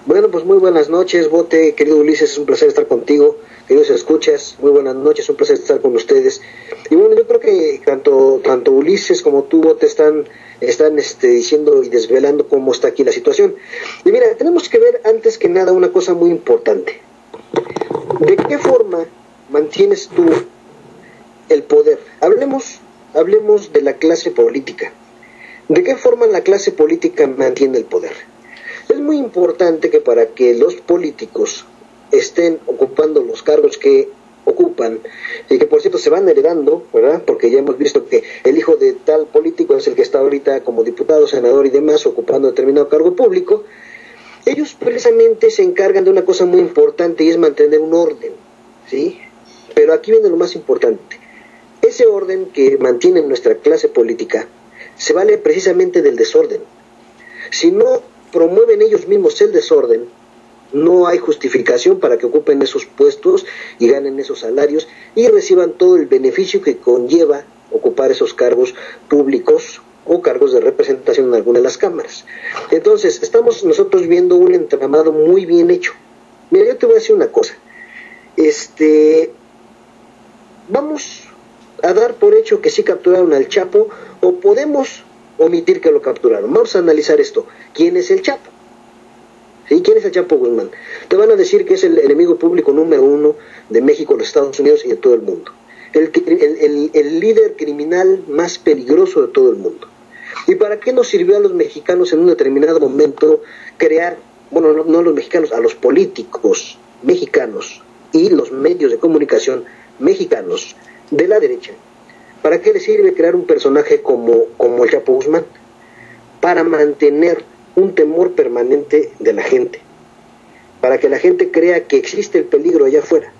Bueno, pues muy buenas noches, Bote, querido Ulises, es un placer estar contigo, queridos escuchas, muy buenas noches, un placer estar con ustedes. Y bueno, yo creo que tanto Ulises como tú, Bote, están diciendo y desvelando cómo está aquí la situación. Y mira, tenemos que ver antes que nada una cosa muy importante. ¿De qué forma mantienes tú el poder? Hablemos de la clase política. ¿De qué forma la clase política mantiene el poder? Es muy importante que para que los políticos estén ocupando los cargos que ocupan, y que por cierto se van heredando, ¿verdad? Porque ya hemos visto que el hijo de tal político es el que está ahorita como diputado, senador y demás, ocupando determinado cargo público. Ellos precisamente se encargan de una cosa muy importante, y es mantener un orden, ¿sí? Pero aquí viene lo más importante. Ese orden que mantiene nuestra clase política se vale precisamente del desorden. Si no promueven ellos mismos el desorden, no hay justificación para que ocupen esos puestos y ganen esos salarios y reciban todo el beneficio que conlleva ocupar esos cargos públicos o cargos de representación en alguna de las cámaras. Entonces, estamos nosotros viendo un entramado muy bien hecho. Mira, yo te voy a decir una cosa. Vamos a dar por hecho que sí capturaron al Chapo, o podemos omitir que lo capturaron. Vamos a analizar esto. ¿Quién es el Chapo? ¿Sí? ¿Quién es el Chapo Guzmán? Te van a decir que es el enemigo público número 1 de México, los Estados Unidos y de todo el mundo. El líder criminal más peligroso de todo el mundo. ¿Y para qué nos sirvió a los mexicanos en un determinado momento crear, bueno, no a los mexicanos, a los políticos mexicanos y los medios de comunicación mexicanos de la derecha? ¿Para qué les sirve crear un personaje como el Chapo Guzmán? Para mantener un temor permanente de la gente, para que la gente crea que existe el peligro allá afuera,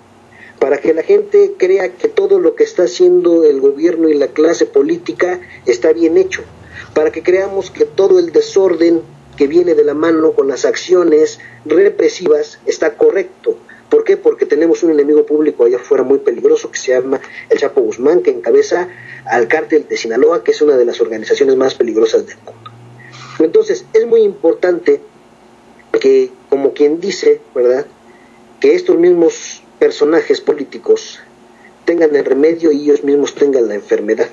para que la gente crea que todo lo que está haciendo el gobierno y la clase política está bien hecho, para que creamos que todo el desorden que viene de la mano con las acciones represivas está correcto. ¿Por qué? Porque tenemos un enemigo público allá afuera muy peligroso que se llama el Chapo Guzmán, que encabeza al cártel de Sinaloa, que es una de las organizaciones más peligrosas del mundo. Entonces, es muy importante que, como quien dice, ¿verdad?, que estos mismos personajes políticos tengan el remedio y ellos mismos tengan la enfermedad.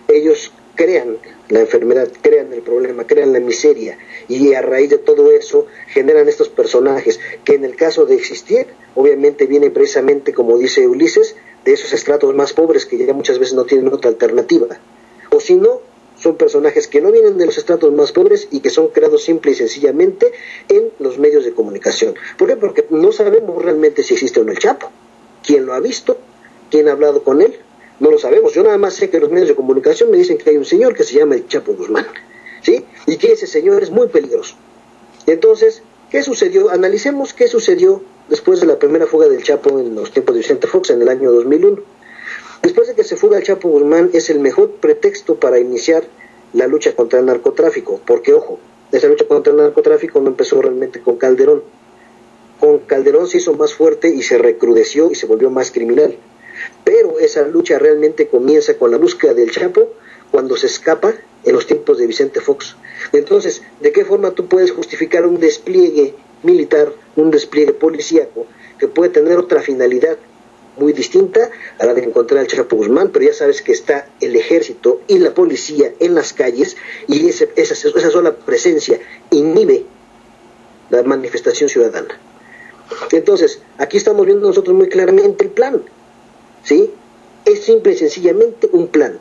Ellos crean la enfermedad, crean el problema, crean la miseria, y a raíz de todo eso generan estos personajes que, en el caso de existir, obviamente viene precisamente, como dice Ulises, de esos estratos más pobres que ya muchas veces no tienen otra alternativa, o si no, son personajes que no vienen de los estratos más pobres y que son creados simple y sencillamente en los medios de comunicación. ¿Por qué? Porque no sabemos realmente si existe o no el Chapo. ¿Quién lo ha visto? ¿Quién ha hablado con él? No lo sabemos. Yo nada más sé que los medios de comunicación me dicen que hay un señor que se llama el Chapo Guzmán, ¿sí? Y que ese señor es muy peligroso. Entonces, ¿qué sucedió? Analicemos qué sucedió después de la primera fuga del Chapo en los tiempos de Vicente Fox en el año 2001. Después de que se fuga el Chapo Guzmán, es el mejor pretexto para iniciar la lucha contra el narcotráfico, porque, ojo, esa lucha contra el narcotráfico no empezó realmente con Calderón. Con Calderón se hizo más fuerte y se recrudeció y se volvió más criminal. pero esa lucha realmente comienza con la búsqueda del Chapo cuando se escapa en los tiempos de Vicente Fox. Entonces, ¿de qué forma tú puedes justificar un despliegue militar, un despliegue policíaco que puede tener otra finalidad muy distinta a la de encontrar al Chapo Guzmán? Pero ya sabes que está el ejército y la policía en las calles, y esa sola presencia inhibe la manifestación ciudadana. Entonces, aquí estamos viendo nosotros muy claramente el plan, ¿sí? Es simple y sencillamente un plan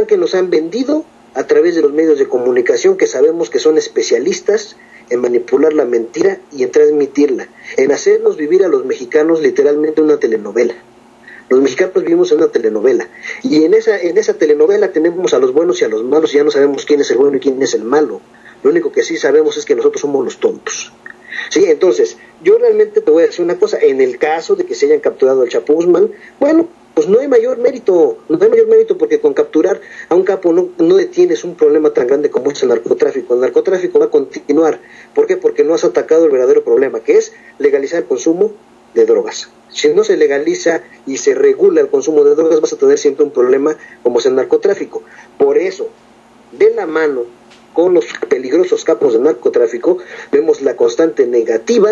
que nos han vendido a través de los medios de comunicación, que sabemos que son especialistas en manipular la mentira y en transmitirla, en hacernos vivir a los mexicanos literalmente una telenovela. Los mexicanos vivimos en una telenovela, y en esa telenovela tenemos a los buenos y a los malos, y ya no sabemos quién es el bueno y quién es el malo. Lo único que sí sabemos es que nosotros somos los tontos. Sí, entonces, yo realmente te voy a decir una cosa: en el caso de que se hayan capturado al Chapo Guzmán, bueno, pues no hay mayor mérito, porque con capturar a un capo no detienes un problema tan grande como es el narcotráfico. El narcotráfico va a continuar. ¿Por qué? Porque no has atacado el verdadero problema, que es legalizar el consumo de drogas. Si no se legaliza y se regula el consumo de drogas, vas a tener siempre un problema como es el narcotráfico. Por eso, de la mano con los peligrosos capos de narcotráfico, vemos la constante negativa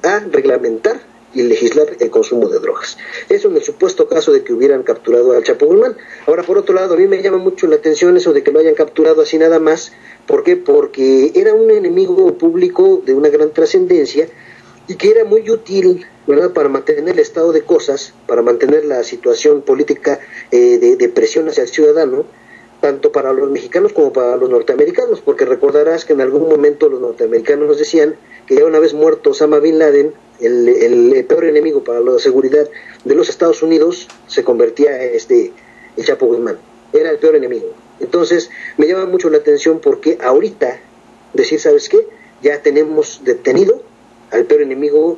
a reglamentar y legislar el consumo de drogas. Eso en el supuesto caso de que hubieran capturado al Chapo Guzmán. Ahora, por otro lado, a mí me llama mucho la atención eso de que lo hayan capturado así nada más. ¿Por qué? Porque era un enemigo público de una gran trascendencia y que era muy útil, ¿verdad?, para mantener el estado de cosas, para mantener la situación política de presión hacia el ciudadano, tanto para los mexicanos como para los norteamericanos, porque recordarás que en algún momento los norteamericanos nos decían que ya una vez muerto Osama Bin Laden, el peor enemigo para la seguridad de los Estados Unidos se convertía el Chapo Guzmán. Era el peor enemigo. Entonces me llama mucho la atención porque ahorita decir, ¿sabes qué? Ya tenemos detenido al peor enemigo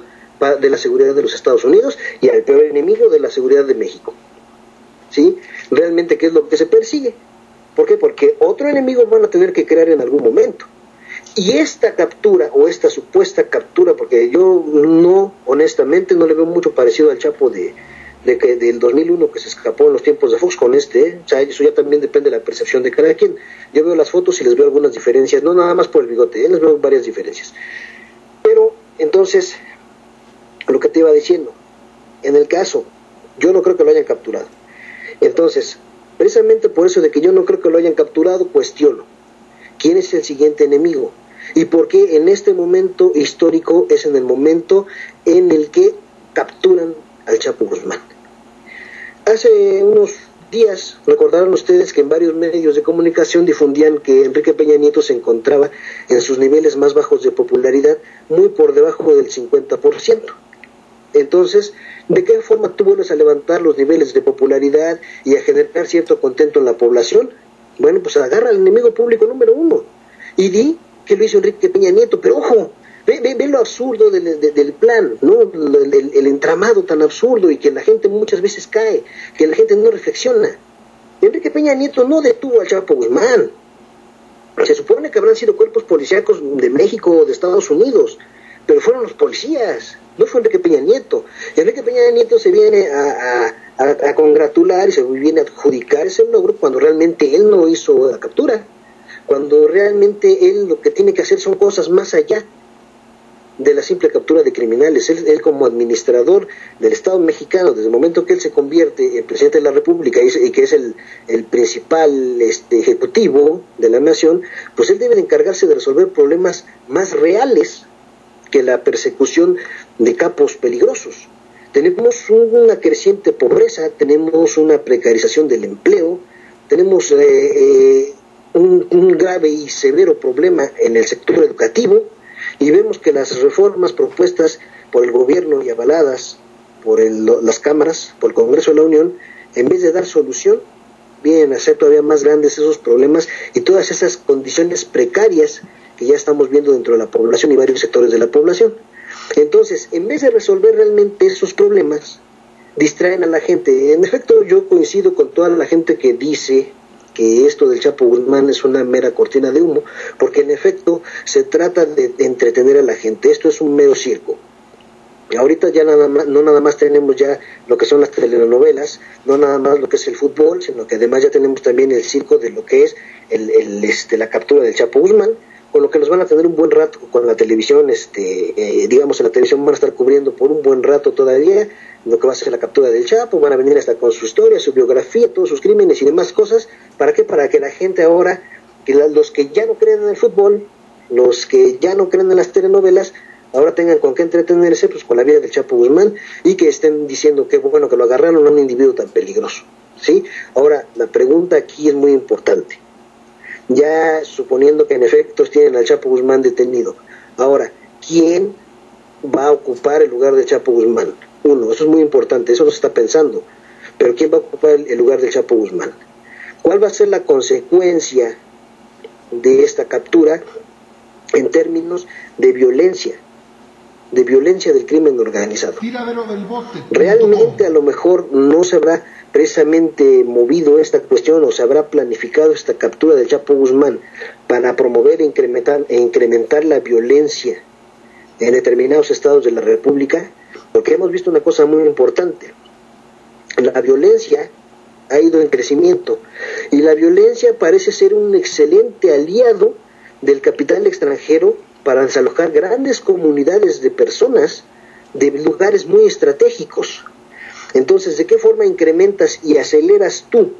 de la seguridad de los Estados Unidos y al peor enemigo de la seguridad de México. ¿Sí? Realmente, ¿qué es lo que se persigue? ¿Por qué? Porque otro enemigo van a tener que crear en algún momento. Y esta captura, o esta supuesta captura, porque yo honestamente no le veo mucho parecido al Chapo del 2001 que se escapó en los tiempos de Fox con o sea, eso ya también depende de la percepción de cada quien. Yo veo las fotos y les veo algunas diferencias, no nada más por el bigote, les veo varias diferencias. Pero, entonces, lo que te iba diciendo, en el caso, yo no creo que lo hayan capturado. Entonces, precisamente por eso de que yo no creo que lo hayan capturado, cuestiono ¿quién es el siguiente enemigo? ¿Y por qué en este momento histórico es en el momento en el que capturan al Chapo Guzmán? Hace unos días recordarán ustedes que en varios medios de comunicación difundían que Enrique Peña Nieto se encontraba en sus niveles más bajos de popularidad, muy por debajo del 50%. Entonces, ¿de qué forma tú vuelves a levantar los niveles de popularidad y a generar cierto contento en la población? Bueno, pues agarra al enemigo público número uno y di que lo hizo Enrique Peña Nieto. Pero ojo, ve lo absurdo del plan, ¿no? El entramado tan absurdo, y que la gente muchas veces cae, que la gente no reflexiona. Enrique Peña Nieto no detuvo al Chapo Guzmán. Se supone que habrán sido cuerpos policíacos de México o de Estados Unidos, pero fueron los policías, no fue Enrique Peña Nieto. Enrique Peña Nieto se viene a congratular y se viene a adjudicar ese logro cuando realmente él no hizo la captura, cuando realmente él lo que tiene que hacer son cosas más allá de la simple captura de criminales. Él como administrador del Estado mexicano, desde el momento que él se convierte en presidente de la República y que es el principal ejecutivo de la nación, pues él debe de encargarse de resolver problemas más reales que la persecución de capos peligrosos. Tenemos una creciente pobreza, tenemos una precarización del empleo, tenemos un grave y severo problema en el sector educativo, y vemos que las reformas propuestas por el gobierno y avaladas por las cámaras, por el Congreso de la Unión, en vez de dar solución, vienen a hacer todavía más grandes esos problemas y todas esas condiciones precarias que ya estamos viendo dentro de la población y varios sectores de la población. Entonces, en vez de resolver realmente esos problemas, distraen a la gente. En efecto, yo coincido con toda la gente que dice que esto del Chapo Guzmán es una mera cortina de humo, porque en efecto se trata de entretener a la gente. Esto es un mero circo. Ahorita ya no nada más tenemos ya lo que son las telenovelas, no nada más lo que es el fútbol, sino que además ya tenemos también el circo de lo que es la captura del Chapo Guzmán, con lo que nos van a tener un buen rato con la televisión, digamos en la televisión van a estar cubriendo por un buen rato todavía lo que va a ser la captura del Chapo, van a venir hasta con su historia, su biografía, todos sus crímenes y demás cosas. ¿Para qué? Para que la gente ahora, los que ya no creen en el fútbol, los que ya no creen en las telenovelas, ahora tengan con qué entretenerse, pues con la vida del Chapo Guzmán, y que estén diciendo que bueno que lo agarraron a un individuo tan peligroso, ¿sí? Ahora, la pregunta aquí es muy importante. Ya suponiendo que en efecto tienen al Chapo Guzmán detenido, ahora, ¿quién va a ocupar el lugar del Chapo Guzmán? Uno, eso es muy importante, eso no se está pensando, pero ¿quién va a ocupar el lugar del Chapo Guzmán? ¿Cuál va a ser la consecuencia de esta captura en términos de violencia del crimen organizado? Realmente a lo mejor no se habrá precisamente movido esta cuestión o se habrá planificado esta captura del Chapo Guzmán para promover e incrementar la violencia en determinados estados de la República, porque hemos visto una cosa muy importante. La violencia ha ido en crecimiento y la violencia parece ser un excelente aliado del capital extranjero para desalojar grandes comunidades de personas de lugares muy estratégicos. Entonces, ¿de qué forma incrementas y aceleras tú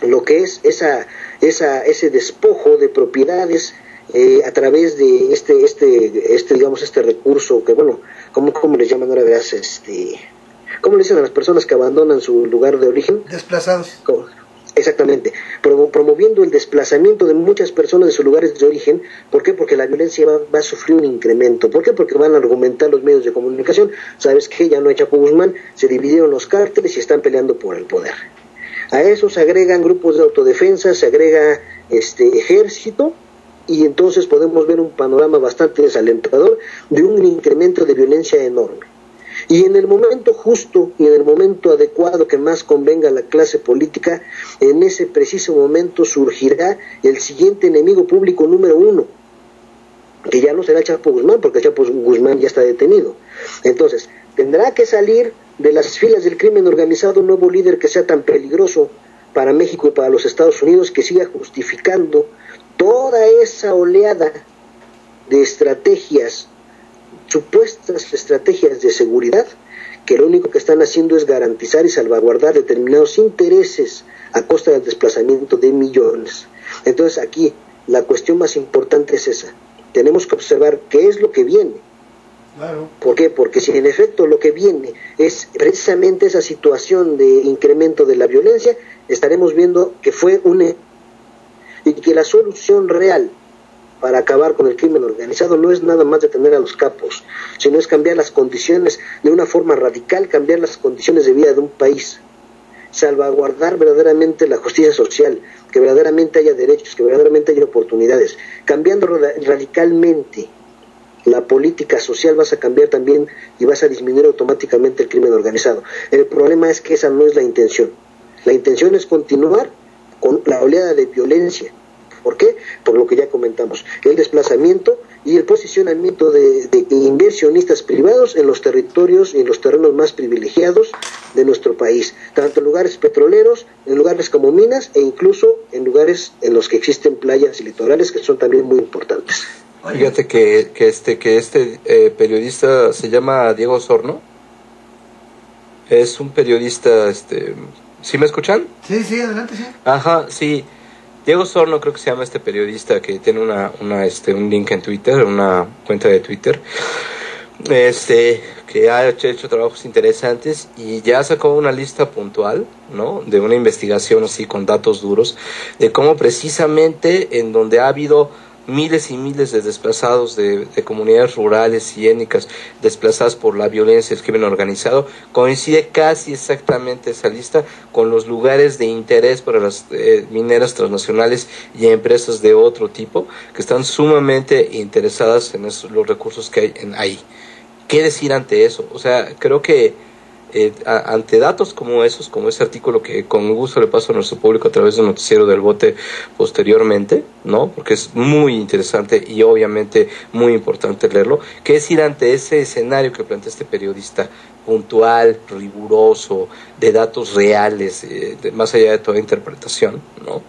lo que es ese despojo de propiedades a través de este recurso que, bueno, ¿cómo les llaman ahora? ¿Cómo le dicen a las personas que abandonan su lugar de origen? Desplazados. ¿Cómo? Exactamente, promoviendo el desplazamiento de muchas personas de sus lugares de origen. ¿Por qué? Porque la violencia va a sufrir un incremento. ¿Por qué? Porque van a argumentar los medios de comunicación. ¿Sabes qué? Ya no hay Chapo Guzmán, se dividieron los cárteles y están peleando por el poder. A eso se agregan grupos de autodefensa, se agrega ejército, y entonces podemos ver un panorama bastante desalentador de un incremento de violencia enorme. Y en el momento justo y en el momento adecuado que más convenga a la clase política, en ese preciso momento surgirá el siguiente enemigo público número uno, que ya no será el Chapo Guzmán, porque el Chapo Guzmán ya está detenido. Entonces, tendrá que salir de las filas del crimen organizado un nuevo líder que sea tan peligroso para México y para los Estados Unidos, que siga justificando toda esa oleada de estrategias, supuestas estrategias de seguridad, que lo único que están haciendo es garantizar y salvaguardar determinados intereses a costa del desplazamiento de millones. Entonces aquí la cuestión más importante es esa. Tenemos que observar qué es lo que viene. Claro. ¿Por qué? Porque si en efecto lo que viene es precisamente esa situación de incremento de la violencia, estaremos viendo que fue y que la solución real para acabar con el crimen organizado no es nada más detener a los capos, sino es cambiar las condiciones de una forma radical, cambiar las condiciones de vida de un país, salvaguardar verdaderamente la justicia social, que verdaderamente haya derechos, que verdaderamente haya oportunidades. Cambiando radicalmente la política social, vas a cambiar también y vas a disminuir automáticamente el crimen organizado. El problema es que esa no es la intención. La intención es continuar con la oleada de violencia. ¿Por qué? Por lo que ya comentamos, el desplazamiento y el posicionamiento de inversionistas privados en los territorios y en los terrenos más privilegiados de nuestro país, tanto en lugares petroleros, en lugares como minas e incluso en lugares en los que existen playas y litorales, que son también muy importantes. Fíjate que este periodista se llama Diego Osorno. Es un periodista, ¿sí me escuchan? Sí, adelante, sí. Ajá, sí. Diego Osorno creo que se llama este periodista, que tiene un link en Twitter, una cuenta de Twitter, que ha hecho trabajos interesantes y ya sacó una lista puntual, ¿no? De una investigación así con datos duros, de cómo precisamente en donde ha habido miles y miles de desplazados de comunidades rurales y étnicas desplazadas por la violencia y el crimen organizado, coincide casi exactamente esa lista con los lugares de interés para las mineras transnacionales y empresas de otro tipo que están sumamente interesadas en los recursos que hay ahí. ¿Qué decir ante eso? O sea, creo que ante datos como esos, como ese artículo que con gusto le paso a nuestro público a través del noticiero del Bote posteriormente, ¿no? Porque es muy interesante y obviamente muy importante leerlo, que es ir ante ese escenario que plantea este periodista puntual, riguroso, de datos reales, más allá de toda interpretación, ¿no?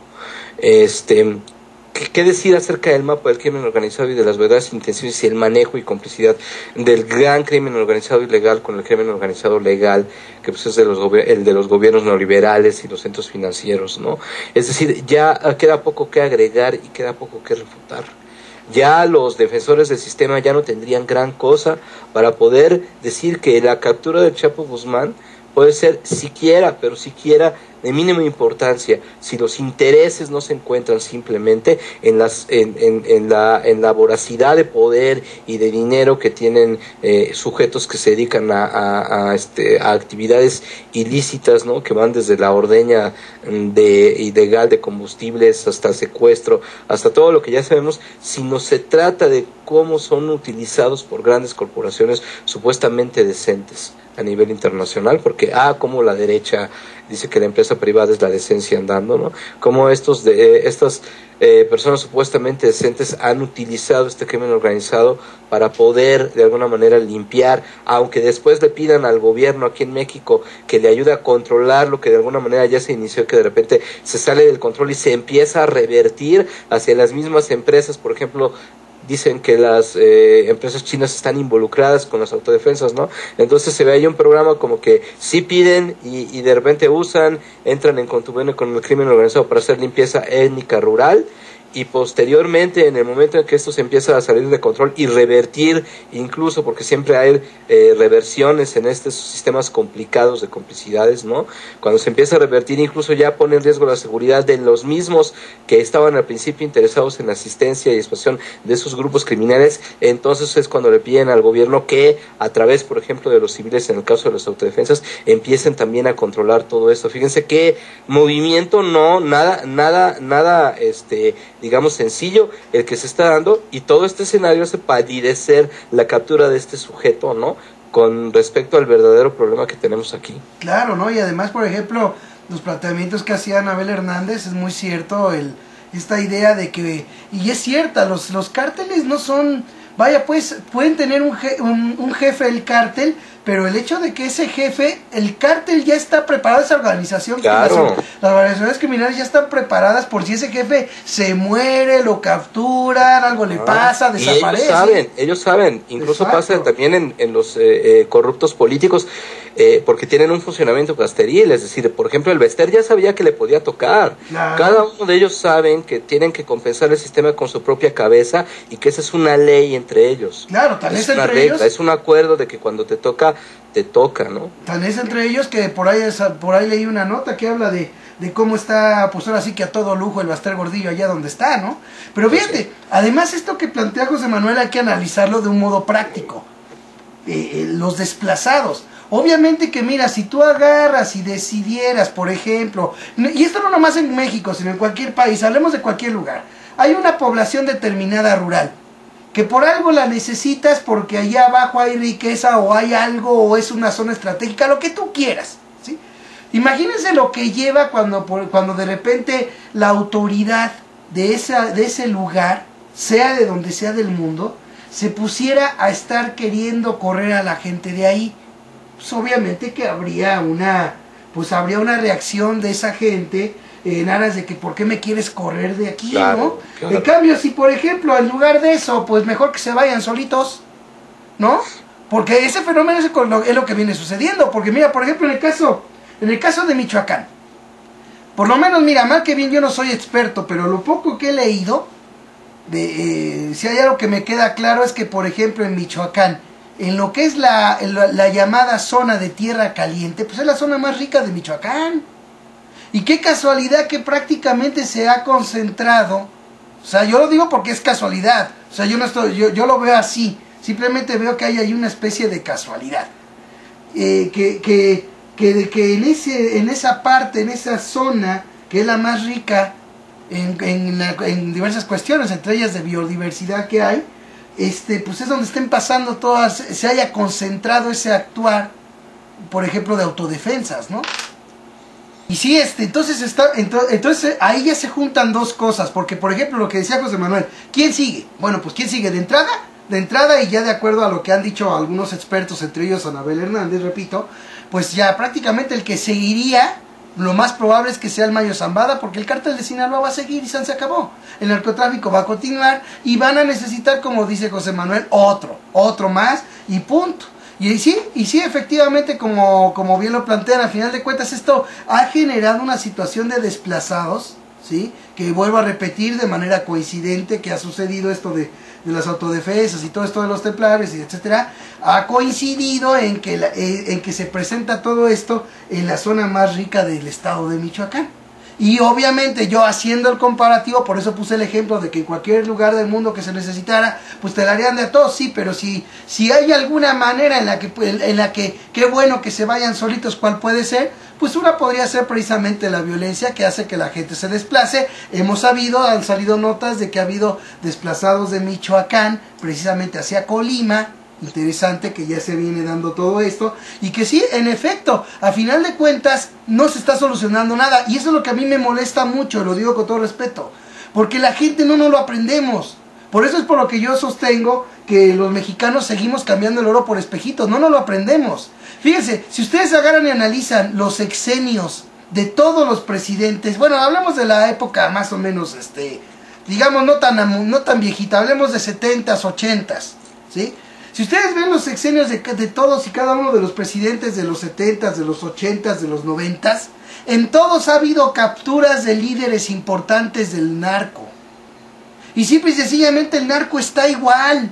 ¿Qué decir acerca del mapa del crimen organizado y de las verdades intenciones y el manejo y complicidad del gran crimen organizado ilegal con el crimen organizado legal, que pues es el de los gobiernos neoliberales y los centros financieros, ¿no? Es decir, ya queda poco que agregar y queda poco que refutar. Ya los defensores del sistema ya no tendrían gran cosa para poder decir que la captura del Chapo Guzmán puede ser siquiera de mínima importancia si los intereses no se encuentran simplemente en la voracidad de poder y de dinero que tienen sujetos que se dedican a actividades ilícitas, ¿no? Que van desde la ordeña ilegal de combustibles hasta el secuestro, hasta todo lo que ya sabemos, sino se trata de cómo son utilizados por grandes corporaciones supuestamente decentes a nivel internacional, porque como la derecha dice que la empresa privada es la decencia andando, ¿no? Como estas personas supuestamente decentes han utilizado este crimen organizado para poder de alguna manera limpiar, aunque después le pidan al gobierno aquí en México que le ayude a controlar lo que de alguna manera ya se inició, que de repente se sale del control y se empieza a revertir hacia las mismas empresas. Por ejemplo, dicen que las empresas chinas están involucradas con las autodefensas, ¿no? Entonces se ve ahí un programa como que sí piden y de repente entran en contubernio con el crimen organizado para hacer limpieza étnica rural, y posteriormente, en el momento en que esto se empieza a salir de control y revertir, incluso porque siempre hay reversiones en estos sistemas complicados de complicidades, ¿no? Cuando se empieza a revertir, incluso ya pone en riesgo la seguridad de los mismos que estaban al principio interesados en la asistencia y expansión de esos grupos criminales. Entonces es cuando le piden al gobierno que, a través, por ejemplo, de los civiles, en el caso de las autodefensas, empiecen también a controlar todo esto. Fíjense qué movimiento, nada digamos sencillo el que se está dando, y todo este escenario hace palidecer la captura de este sujeto, ¿no? Con respecto al verdadero problema que tenemos aquí. Claro, ¿no? Y además, por ejemplo, los planteamientos que hacía Anabel Hernández, es muy cierto esta idea de que, y es cierta, los cárteles no son, vaya, pues pueden tener un jefe del cártel, pero el hecho de que ese jefe, el cártel ya está preparado, esa organización, claro, las organizaciones criminales ya están preparadas por si ese jefe se muere, lo capturan, algo le pasa, desaparece. Y ellos saben, incluso pasa también en los corruptos políticos, porque tienen un funcionamiento casteril, es decir, por ejemplo, el Bester ya sabía que le podía tocar. Claro. Cada uno de ellos saben que tienen que compensar el sistema con su propia cabeza, y que esa es una ley entre ellos. Claro, tal vez entre regla, ellos. Es un acuerdo de que cuando te toca, ¿no? Tal vez entre ellos, que por ahí leí una nota que habla de cómo está, pues ahora sí que a todo lujo el Baster Gordillo allá donde está, ¿no? Pero fíjate, además esto que plantea José Manuel hay que analizarlo de un modo práctico. Los desplazados. Obviamente que mira, si tú agarras y decidieras, por ejemplo, y esto no nomás en México, sino en cualquier país, hablemos de cualquier lugar, hay una población determinada rural, que por algo la necesitas porque allá abajo hay riqueza o hay algo o es una zona estratégica, lo que tú quieras, ¿sí? Imagínense lo que lleva cuando de repente la autoridad de ese lugar, sea de donde sea del mundo, se pusiera a estar queriendo correr a la gente de ahí. Pues obviamente que habría una reacción de esa gente en aras de que ¿por qué me quieres correr de aquí? Claro, ¿no? Claro. En cambio, si por ejemplo en lugar de eso, pues mejor que se vayan solitos, ¿no? Porque ese fenómeno es lo que viene sucediendo. Porque mira, por ejemplo, en el caso de Michoacán, por lo menos, mira, mal que bien yo no soy experto, pero lo poco que he leído, si hay algo que me queda claro es que, por ejemplo, en Michoacán, en lo que es la llamada zona de tierra caliente, pues es la zona más rica de Michoacán. Y qué casualidad que prácticamente se ha concentrado, o sea, yo lo digo porque es casualidad, o sea, yo lo veo así, simplemente veo que hay ahí una especie de casualidad, que en esa parte, en esa zona, que es la más rica en diversas cuestiones, entre ellas de biodiversidad que hay, pues es donde estén pasando todas, se haya concentrado ese actuar por ejemplo, de autodefensas, ¿no? Y sí, entonces ahí ya se juntan dos cosas, porque por ejemplo lo que decía José Manuel, ¿quién sigue? Bueno, pues ¿quién sigue? De entrada y ya de acuerdo a lo que han dicho algunos expertos, entre ellos Anabel Hernández, repito, pues ya prácticamente el que seguiría, lo más probable es que sea el Mayo Zambada, porque el cártel de Sinaloa va a seguir y se acabó. El narcotráfico va a continuar y van a necesitar, como dice José Manuel, otro más y punto. Y sí, efectivamente, como bien lo plantean, al final de cuentas esto ha generado una situación de desplazados, ¿sí? Que vuelvo a repetir de manera coincidente, que ha sucedido esto de las autodefensas y todo esto de los templarios y etcétera, ha coincidido en que se presenta todo esto en la zona más rica del estado de Michoacán. Y obviamente yo haciendo el comparativo, por eso puse el ejemplo de que en cualquier lugar del mundo que se necesitara, pues te la harían de a todos, sí, pero si hay alguna manera en la que qué bueno que se vayan solitos, ¿cuál puede ser? Pues una podría ser precisamente la violencia que hace que la gente se desplace. Han salido notas de que ha habido desplazados de Michoacán, precisamente hacia Colima. Interesante que ya se viene dando todo esto y que sí, en efecto, a final de cuentas no se está solucionando nada, y eso es lo que a mí me molesta mucho, lo digo con todo respeto, porque la gente no lo aprendemos. Por eso es por lo que yo sostengo que los mexicanos seguimos cambiando el oro por espejitos, no lo aprendemos. Fíjense, si ustedes agarran y analizan los sexenios de todos los presidentes, bueno, hablamos de la época más o menos, digamos, no tan viejita, hablemos de 70s, 80s, ¿sí? Si ustedes ven los sexenios de todos y cada uno de los presidentes de los 70s, de los 80s, de los 90s, en todos ha habido capturas de líderes importantes del narco. Y simple y sencillamente el narco está igual.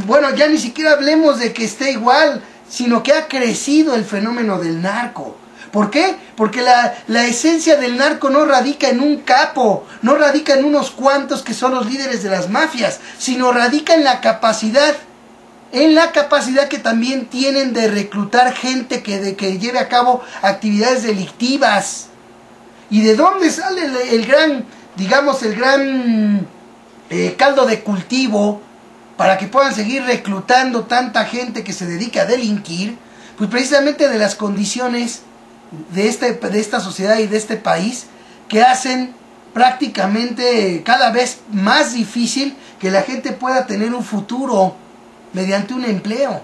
Bueno, ya ni siquiera hablemos de que esté igual, sino que ha crecido el fenómeno del narco. ¿Por qué? Porque la esencia del narco no radica en un capo, no radica en unos cuantos que son los líderes de las mafias, sino radica en la capacidad que también tienen de reclutar gente que lleve a cabo actividades delictivas. ¿Y de dónde sale el gran caldo de cultivo para que puedan seguir reclutando tanta gente que se dedica a delinquir? Pues precisamente de las condiciones de esta sociedad y de este país, que hacen prácticamente cada vez más difícil que la gente pueda tener un futuro mediante un empleo.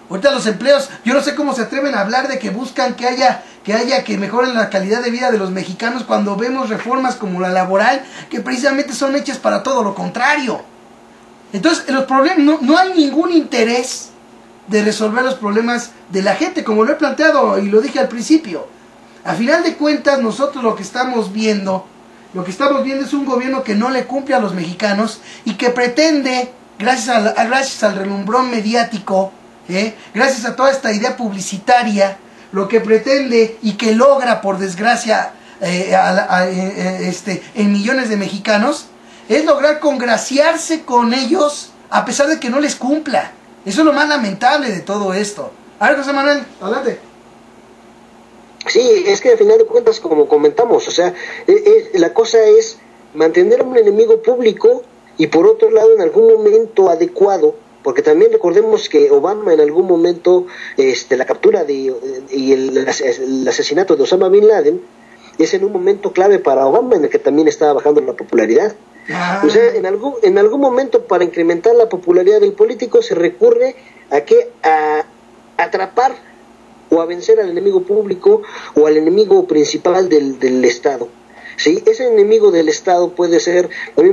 Ahorita los empleos, yo no sé cómo se atreven a hablar de que buscan que mejoren la calidad de vida de los mexicanos, cuando vemos reformas como la laboral que precisamente son hechas para todo lo contrario. Entonces los problemas, no hay ningún interés de resolver los problemas de la gente, como lo he planteado y lo dije al principio. A final de cuentas, nosotros lo que estamos viendo es un gobierno que no le cumple a los mexicanos y que pretende, gracias al relumbrón mediático, gracias a toda esta idea publicitaria, lo que pretende y que logra, por desgracia, en millones de mexicanos, es lograr congraciarse con ellos a pesar de que no les cumpla. Eso es lo más lamentable de todo esto. A ver, José Manuel, adelante. Sí, es que al final de cuentas, como comentamos, o sea, la cosa es mantener a un enemigo público y por otro lado en algún momento adecuado, porque también recordemos que Obama en algún momento, la captura y el asesinato de Osama Bin Laden es en un momento clave para Obama en el que también estaba bajando la popularidad. O sea, en algún momento para incrementar la popularidad del político se recurre a atrapar o a vencer al enemigo público o al enemigo principal del Estado. ¿Sí? Ese enemigo del Estado puede ser, a mí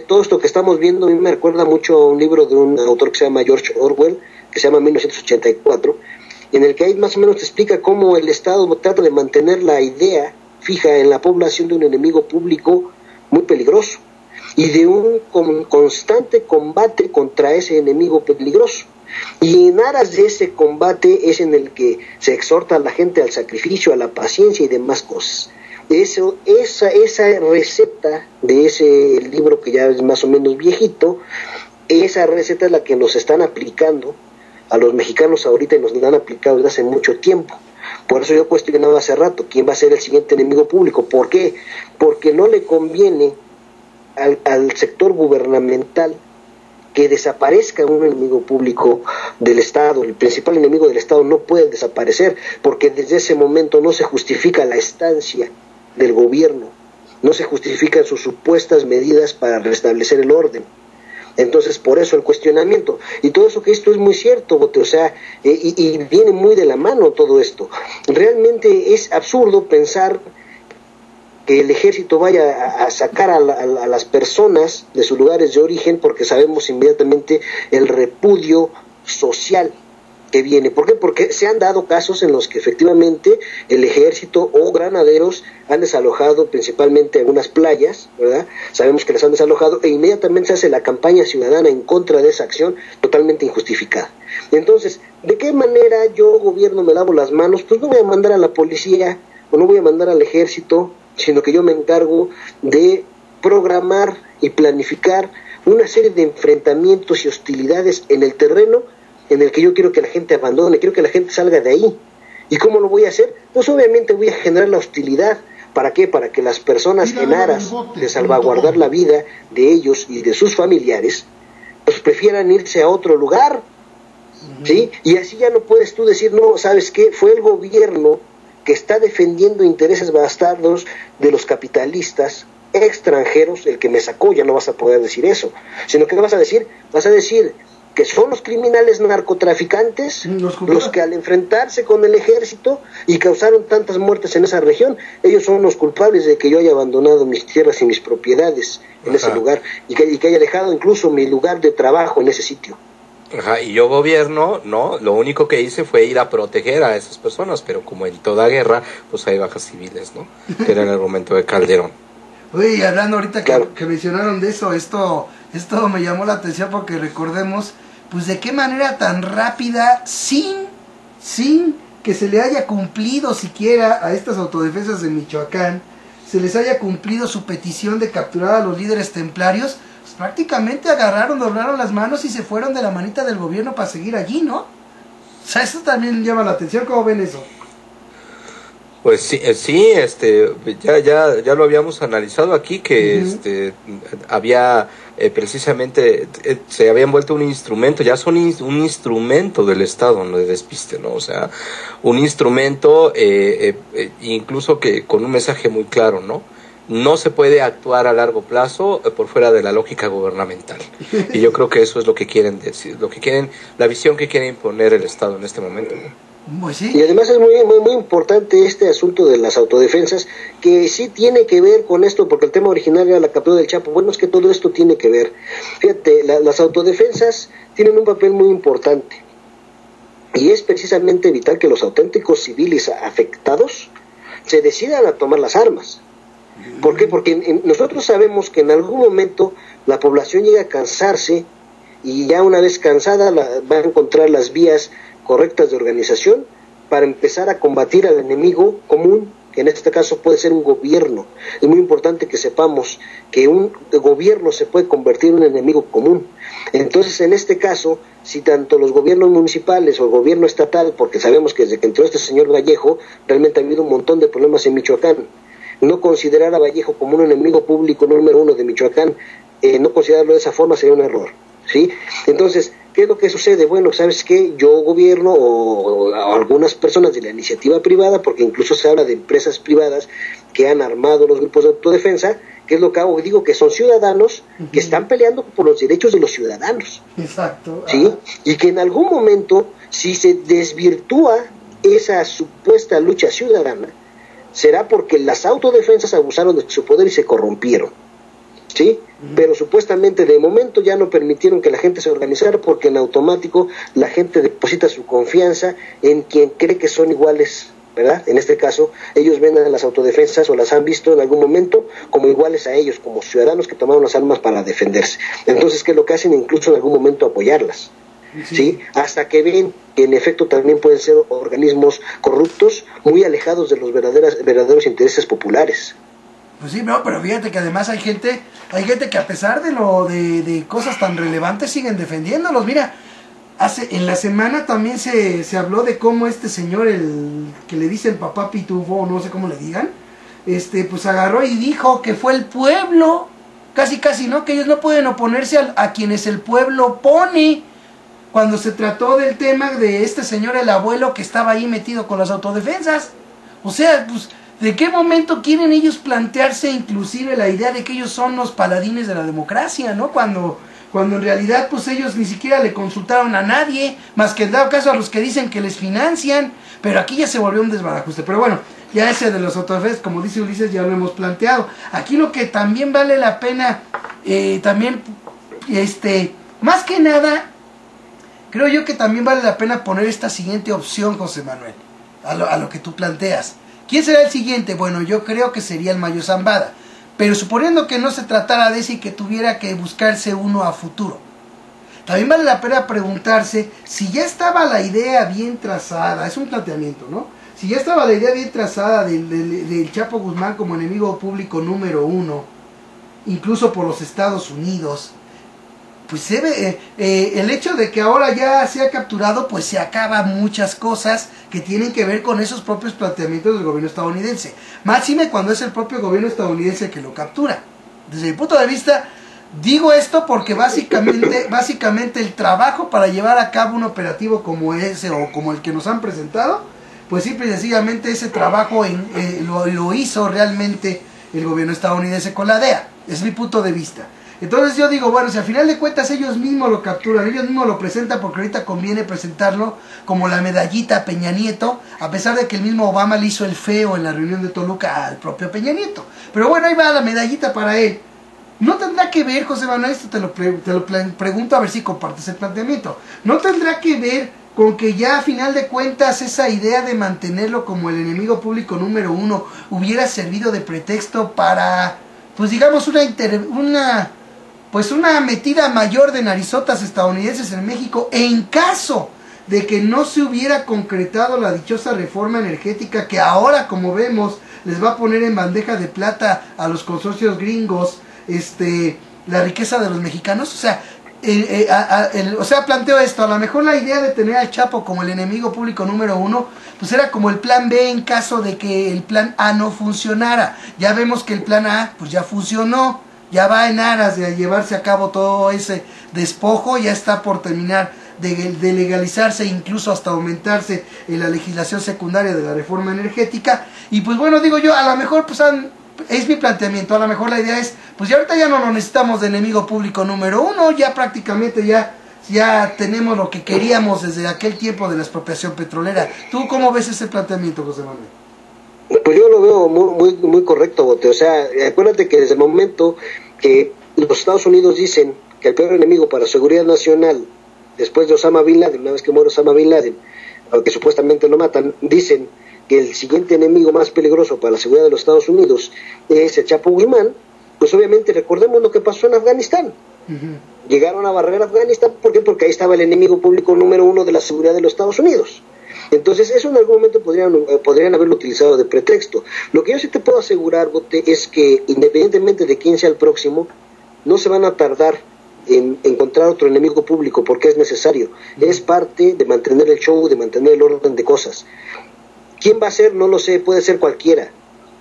todo esto que estamos viendo a mí me recuerda mucho a un libro de un autor que se llama George Orwell, que se llama 1984, en el que ahí más o menos te explica cómo el Estado trata de mantener la idea fija en la población de un enemigo público muy peligroso y de un constante combate contra ese enemigo peligroso. Y en aras de ese combate es en el que se exhorta a la gente al sacrificio, a la paciencia y demás cosas. Esa receta de ese libro que ya es más o menos viejito, esa receta es la que nos están aplicando a los mexicanos ahorita y nos la han aplicado desde hace mucho tiempo. Por eso yo cuestionaba hace rato quién va a ser el siguiente enemigo público. ¿Por qué? Porque no le conviene al sector gubernamental que desaparezca un enemigo público del Estado, el principal enemigo del Estado no puede desaparecer, porque desde ese momento no se justifica la estancia del gobierno, no se justifican sus supuestas medidas para restablecer el orden. Entonces, por eso el cuestionamiento. Y todo eso que esto es muy cierto, Bote, o sea, y viene muy de la mano todo esto. Realmente es absurdo pensar que el ejército vaya a sacar a las personas de sus lugares de origen, porque sabemos inmediatamente el repudio social que viene. ¿Por qué? Porque se han dado casos en los que efectivamente el ejército o granaderos han desalojado principalmente algunas playas, ¿verdad? Sabemos que las han desalojado e inmediatamente se hace la campaña ciudadana en contra de esa acción totalmente injustificada. Entonces, ¿de qué manera yo, gobierno, me lavo las manos? Pues no voy a mandar a la policía o no voy a mandar al ejército, sino que yo me encargo de programar y planificar una serie de enfrentamientos y hostilidades en el terreno en el que yo quiero que la gente abandone, quiero que la gente salga de ahí. ¿Y cómo lo voy a hacer? Pues obviamente voy a generar la hostilidad. ¿Para qué? Para que las personas en aras de salvaguardar la vida de ellos y de sus familiares, pues prefieran irse a otro lugar, ¿sí? Y así ya no puedes tú decir, no, ¿sabes qué? Fue el gobierno que está defendiendo intereses bastardos de los capitalistas extranjeros el que me sacó. Ya no vas a poder decir eso, sino que vas a decir que son los criminales narcotraficantes los que al enfrentarse con el ejército y causaron tantas muertes en esa región, ellos son los culpables de que yo haya abandonado mis tierras y mis propiedades en ese lugar y que haya dejado incluso mi lugar de trabajo en ese sitio. Ajá, y yo gobierno, no, lo único que hice fue ir a proteger a esas personas, pero como en toda guerra, pues hay bajas civiles, ¿no? Que era el argumento de Calderón. Oye, hablando ahorita Claro. que mencionaron de eso, esto me llamó la atención porque recordemos, pues de qué manera tan rápida, sin que se le haya cumplido siquiera a estas autodefensas de Michoacán, se les haya cumplido su petición de capturar a los líderes templarios, pues prácticamente agarraron, doblaron las manos y se fueron de la manita del gobierno para seguir allí, ¿no? O sea, eso también llama la atención. ¿Cómo ven eso? Pues sí, ya lo habíamos analizado aquí, que había precisamente se habían vuelto un instrumento, ya son un instrumento del Estado, no de despiste, ¿no? O sea, un instrumento incluso que con un mensaje muy claro, ¿no? No se puede actuar a largo plazo por fuera de la lógica gubernamental. Y yo creo que eso es lo que quieren decir, la visión que quiere imponer el Estado en este momento, ¿no? Pues sí. Y además es muy importante este asunto de las autodefensas, que sí tiene que ver con esto, porque el tema original era la captura del Chapo. Bueno, es que todo esto tiene que ver. Fíjate, las autodefensas tienen un papel muy importante, y es precisamente evitar que los auténticos civiles afectados se decidan a tomar las armas. ¿Por qué? Porque nosotros sabemos que en algún momento la población llega a cansarse, y ya una vez cansada va a encontrar las vías correctas de organización para empezar a combatir al enemigo común, que en este caso puede ser un gobierno. Es muy importante que sepamos que un gobierno se puede convertir en un enemigo común. Entonces, en este caso, si tanto los gobiernos municipales o el gobierno estatal, porque sabemos que desde que entró este señor Vallejo, realmente ha habido un montón de problemas en Michoacán, no considerar a Vallejo como un enemigo público número uno de Michoacán, no considerarlo de esa forma sería un error, ¿sí? Entonces, ¿qué es lo que sucede? Bueno, ¿sabes qué? Yo gobierno o algunas personas de la iniciativa privada, porque incluso se habla de empresas privadas que han armado los grupos de autodefensa, ¿qué es lo que hago? Digo que son ciudadanos que están peleando por los derechos de los ciudadanos. Exacto. ¿Sí? Y que en algún momento, si se desvirtúa esa supuesta lucha ciudadana, será porque las autodefensas abusaron de su poder y se corrompieron, ¿sí? Pero supuestamente de momento ya no permitieron que la gente se organizara, porque en automático la gente deposita su confianza en quien cree que son iguales, ¿verdad? En este caso, ellos ven a las autodefensas, o las han visto en algún momento, como iguales a ellos, como ciudadanos que tomaron las armas para defenderse. Entonces, ¿qué es lo que hacen? Incluso en algún momento apoyarlas, ¿sí? Hasta que ven que en efecto también pueden ser organismos corruptos, muy alejados de los verdaderos intereses populares. Pues sí, no, pero fíjate que además hay gente que a pesar de cosas tan relevantes siguen defendiéndolos. Mira, en la semana también se habló de cómo este señor, el que le dice el papá pitufo, no sé cómo le digan, pues agarró y dijo que fue el pueblo casi casi, ¿no? Que ellos no pueden oponerse a quienes el pueblo pone. Cuando se trató del tema de este señor, el abuelo, que estaba ahí metido con las autodefensas. O sea, pues, ¿de qué momento quieren ellos plantearse inclusive la idea de que ellos son los paladines de la democracia, ¿no? Cuando en realidad pues ellos ni siquiera le consultaron a nadie, más que en dado caso a los que dicen que les financian, pero aquí ya se volvió un desbarajuste. Pero bueno, ya ese de los autodefensas, como dice Ulises, ya lo hemos planteado. Aquí lo que también vale la pena, más que nada, creo yo que también vale la pena poner esta siguiente opción, José Manuel, a lo que tú planteas. ¿Quién será el siguiente? Bueno, yo creo que sería el Mayo Zambada. Pero suponiendo que no se tratara de ese y que tuviera que buscarse uno a futuro, también vale la pena preguntarse si ya estaba la idea bien trazada, es un planteamiento, ¿no? Si ya estaba la idea bien trazada del Chapo Guzmán como enemigo público número 1, incluso por los Estados Unidos, pues el hecho de que ahora ya se ha capturado, pues se acaban muchas cosas que tienen que ver con esos propios planteamientos del gobierno estadounidense. Máxime cuando es el propio gobierno estadounidense que lo captura. Desde mi punto de vista, digo esto porque básicamente el trabajo para llevar a cabo un operativo como ese o como el que nos han presentado, pues simple y sencillamente ese trabajo lo hizo realmente el gobierno estadounidense con la DEA. Es mi punto de vista. Entonces yo digo, bueno, si al final de cuentas ellos mismos lo capturan, ellos mismos lo presentan, porque ahorita conviene presentarlo como la medallita a Peña Nieto, a pesar de que el mismo Obama le hizo el feo en la reunión de Toluca al propio Peña Nieto. Pero bueno, ahí va la medallita para él. ¿No tendrá que ver, José Manuel, esto te lo pregunto a ver si compartes el planteamiento, no tendrá que ver con que ya a final de cuentas esa idea de mantenerlo como el enemigo público número 1 hubiera servido de pretexto para, pues digamos, una metida mayor de narizotas estadounidenses en México, en caso de que no se hubiera concretado la dichosa reforma energética que ahora, como vemos, les va a poner en bandeja de plata a los consorcios gringos la riqueza de los mexicanos? O sea, planteo esto, a lo mejor la idea de tener al Chapo como el enemigo público número 1, pues era como el plan B en caso de que el plan A no funcionara. Ya vemos que el plan A pues ya funcionó, ya va en aras de llevarse a cabo todo ese despojo, ya está por terminar de legalizarse, incluso hasta aumentarse en la legislación secundaria de la reforma energética. Y pues bueno, digo yo, a lo mejor pues es mi planteamiento, a lo mejor la idea es, pues ya ahorita ya no lo necesitamos de enemigo público número 1, ya prácticamente ya tenemos lo que queríamos desde aquel tiempo de la expropiación petrolera. ¿Tú cómo ves ese planteamiento, José Manuel? Pues yo lo veo muy correcto, Bote. O sea, acuérdate que desde el momento que los Estados Unidos dicen que el peor enemigo para seguridad nacional, después de Osama Bin Laden, una vez que muere Osama Bin Laden, aunque supuestamente lo matan, dicen que el siguiente enemigo más peligroso para la seguridad de los Estados Unidos es el Chapo Guzmán, pues obviamente recordemos lo que pasó en Afganistán. Llegaron a barrer a Afganistán, ¿por qué? Porque ahí estaba el enemigo público número 1 de la seguridad de los Estados Unidos. Entonces eso en algún momento podrían haberlo utilizado de pretexto. Lo que yo sí te puedo asegurar, Bote, es que independientemente de quién sea el próximo, no se van a tardar en encontrar otro enemigo público, porque es necesario. Es parte de mantener el show, de mantener el orden de cosas. ¿Quién va a ser? No lo sé, puede ser cualquiera.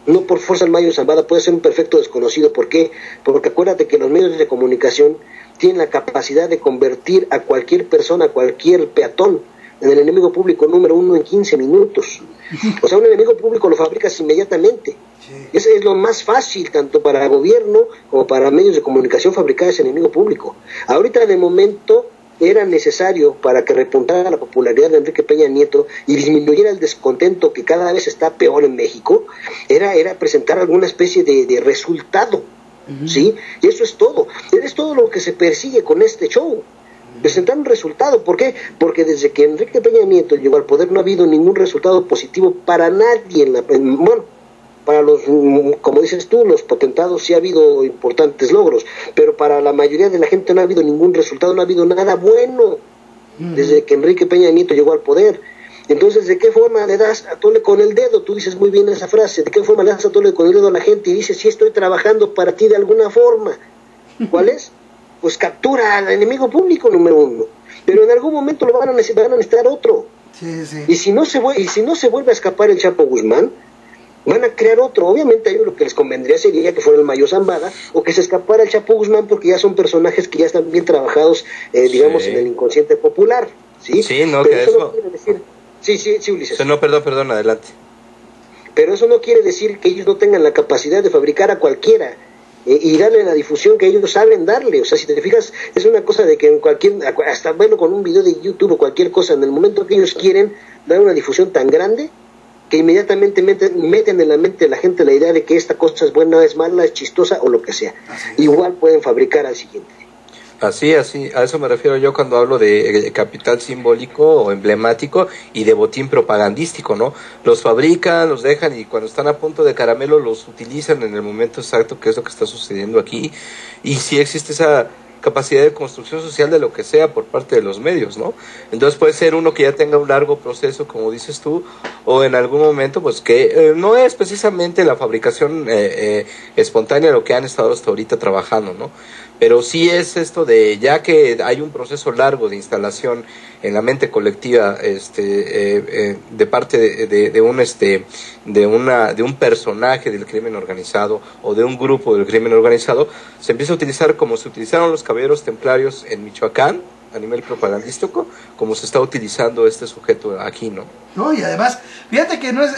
No por fuerza el Mayo Zambada, puede ser un perfecto desconocido. ¿Por qué? Porque acuérdate que los medios de comunicación tienen la capacidad de convertir a cualquier persona, a cualquier peatón, en el enemigo público número 1 en 15 minutos. O sea, un enemigo público lo fabricas inmediatamente. Sí. Ese es lo más fácil, tanto para el gobierno como para medios de comunicación, fabricar ese enemigo público. Ahorita, de momento, era necesario, para que repuntara la popularidad de Enrique Peña Nieto y disminuyera el descontento que cada vez está peor en México, era presentar alguna especie de resultado. ¿Sí? Y eso es todo. Es todo lo que se persigue con este show. Presentar un resultado. ¿Por qué? Porque desde que Enrique Peña Nieto llegó al poder no ha habido ningún resultado positivo para nadie. Bueno, para los, como dices tú, los potentados sí ha habido importantes logros, pero para la mayoría de la gente no ha habido ningún resultado, no ha habido nada bueno desde que Enrique Peña Nieto llegó al poder. Entonces, ¿de qué forma le das a tole con el dedo? Tú dices muy bien esa frase. ¿De qué forma le das a tole con el dedo a la gente y dices, sí, estoy trabajando para ti de alguna forma? ¿Cuál es? Pues captura al enemigo público número 1, pero en algún momento lo van a necesitar otro. Sí. Y si no se vuelve a escapar el Chapo Guzmán, van a crear otro. Obviamente a ellos lo que les convendría sería que fuera el Mayo Zambada o que se escapara el Chapo Guzmán, porque ya son personajes que ya están bien trabajados, digamos, Sí. en el inconsciente popular, ¿sí? Sí, no, pero que eso eso... no quiere decir... Sí, Ulises. No, perdón, adelante. Pero eso no quiere decir que ellos no tengan la capacidad de fabricar a cualquiera y darle la difusión que ellos saben darle. O sea, si te fijas, es una cosa de que en hasta bueno, con un video de YouTube o cualquier cosa, en el momento que ellos quieren dar una difusión tan grande, que inmediatamente meten en la mente de la gente la idea de que esta cosa es buena, es mala, es chistosa o lo que sea. Igual pueden fabricar al siguiente. Así, a eso me refiero yo cuando hablo de capital simbólico o emblemático y de botín propagandístico, ¿no? Los fabrican, los dejan y cuando están a punto de caramelo los utilizan en el momento exacto, que es lo que está sucediendo aquí. Y sí existe esa capacidad de construcción social de lo que sea por parte de los medios, ¿no? Entonces puede ser uno que ya tenga un largo proceso, como dices tú, o en algún momento, pues que no es precisamente la fabricación espontánea lo que han estado hasta ahorita trabajando, ¿no? Pero sí es esto de, ya que hay un proceso largo de instalación en la mente colectiva, de parte de un personaje del crimen organizado o de un grupo del crimen organizado, se empieza a utilizar como se utilizaron los caballeros templarios en Michoacán a nivel propagandístico, como se está utilizando este sujeto aquí, ¿no? No, y además, fíjate que no es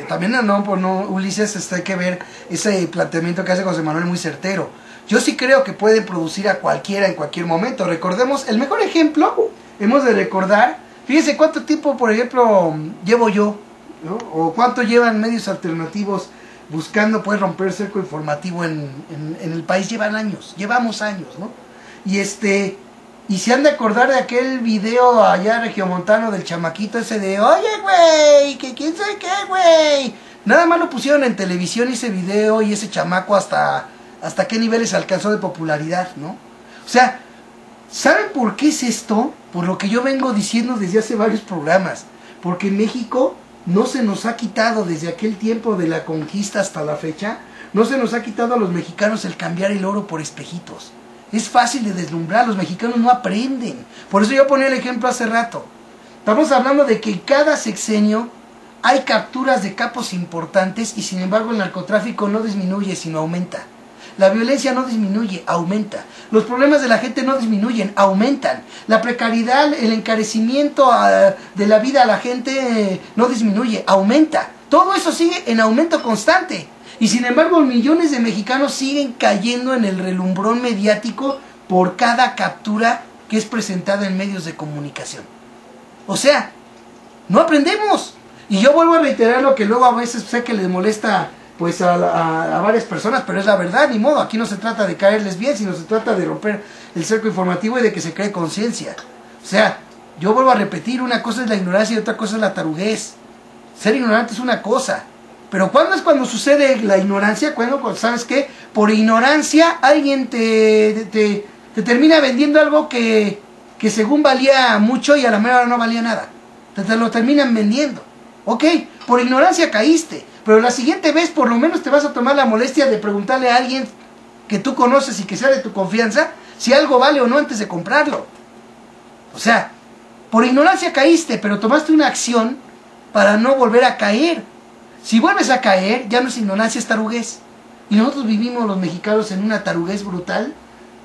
también no, Ulises, hay que ver ese planteamiento que hace José Manuel muy certero. Yo sí creo que pueden producir a cualquiera en cualquier momento. Recordemos, el mejor ejemplo, hemos de recordar, fíjense cuánto tiempo, por ejemplo, llevo yo, ¿no? O cuánto llevan medios alternativos buscando pues romper el cerco informativo en el país. Llevamos años, ¿no? Y se han de acordar de aquel video allá regiomontano del chamaquito ese de, oye, güey, que quién sabe qué, güey. Nada más lo pusieron en televisión ese video y ese chamaco hasta qué niveles alcanzó de popularidad, ¿no? O sea, ¿saben por qué es esto? Por lo que yo vengo diciendo desde hace varios programas. Porque en México no se nos ha quitado desde aquel tiempo de la conquista hasta la fecha, no se nos ha quitado a los mexicanos el cambiar el oro por espejitos. Es fácil de deslumbrar, los mexicanos no aprenden. Por eso yo ponía el ejemplo hace rato. Estamos hablando de que en cada sexenio hay capturas de capos importantes y sin embargo el narcotráfico no disminuye, sino aumenta. La violencia no disminuye, aumenta. Los problemas de la gente no disminuyen, aumentan. La precariedad, el encarecimiento de la vida a la gente no disminuye, aumenta. Todo eso sigue en aumento constante. Y sin embargo, millones de mexicanos siguen cayendo en el relumbrón mediático por cada captura que es presentada en medios de comunicación. O sea, no aprendemos. Y yo vuelvo a reiterar lo que luego a veces sé que les molesta pues a varias personas, pero es la verdad, ni modo. Aquí no se trata de caerles bien, sino se trata de romper el cerco informativo y de que se cree conciencia. O sea, yo vuelvo a repetir, una cosa es la ignorancia y otra cosa es la taruguez. Ser ignorante es una cosa, pero ¿cuándo es cuando sucede la ignorancia? Cuando ¿sabes qué? Por ignorancia alguien te termina vendiendo algo que según valía mucho y a la mera hora no valía nada. Te lo terminan vendiendo. Ok, por ignorancia caíste, pero la siguiente vez por lo menos te vas a tomar la molestia de preguntarle a alguien que tú conoces y que sea de tu confianza si algo vale o no antes de comprarlo. O sea, por ignorancia caíste, pero tomaste una acción para no volver a caer. Si vuelves a caer, ya no es ignorancia, es taruguez. Y nosotros vivimos los mexicanos en una taruguez brutal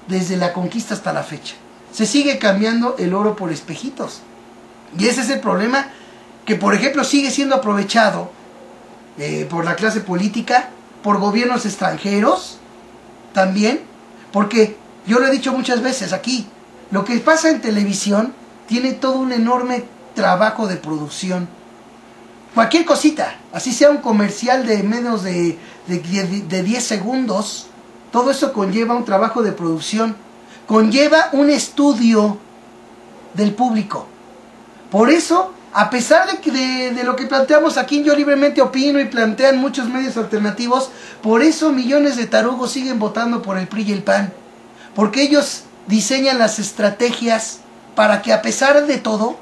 desde la conquista hasta la fecha. Se sigue cambiando el oro por espejitos. Y ese es el problema que, por ejemplo, sigue siendo aprovechado por la clase política, por gobiernos extranjeros, también, porque yo lo he dicho muchas veces aquí, lo que pasa en televisión tiene todo un enorme trabajo de producción. Cualquier cosita, así sea un comercial de menos de 10 segundos, todo eso conlleva un trabajo de producción, conlleva un estudio del público. Por eso, a pesar de lo que planteamos aquí, yo libremente opino y plantean muchos medios alternativos, por eso millones de tarugos siguen votando por el PRI y el PAN. Porque ellos diseñan las estrategias para que a pesar de todo,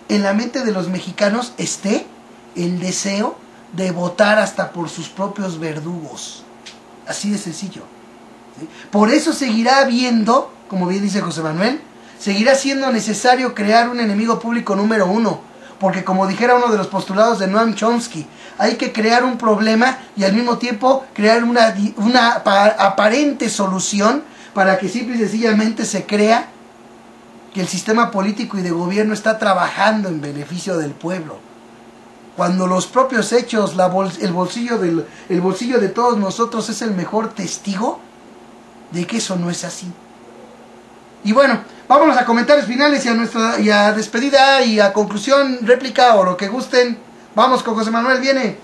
en la mente de los mexicanos esté el deseo de votar hasta por sus propios verdugos. Así de sencillo. ¿Sí? Por eso seguirá habiendo, como bien dice José Manuel, seguirá siendo necesario crear un enemigo público número uno. Porque como dijera uno de los postulados de Noam Chomsky, hay que crear un problema y al mismo tiempo crear una aparente solución para que simple y sencillamente se crea que el sistema político y de gobierno está trabajando en beneficio del pueblo. Cuando los propios hechos, el bolsillo de todos nosotros es el mejor testigo de que eso no es así. Y bueno, vámonos a comentarios finales y a despedida y a conclusión, réplica o lo que gusten. Vamos con José Manuel, viene.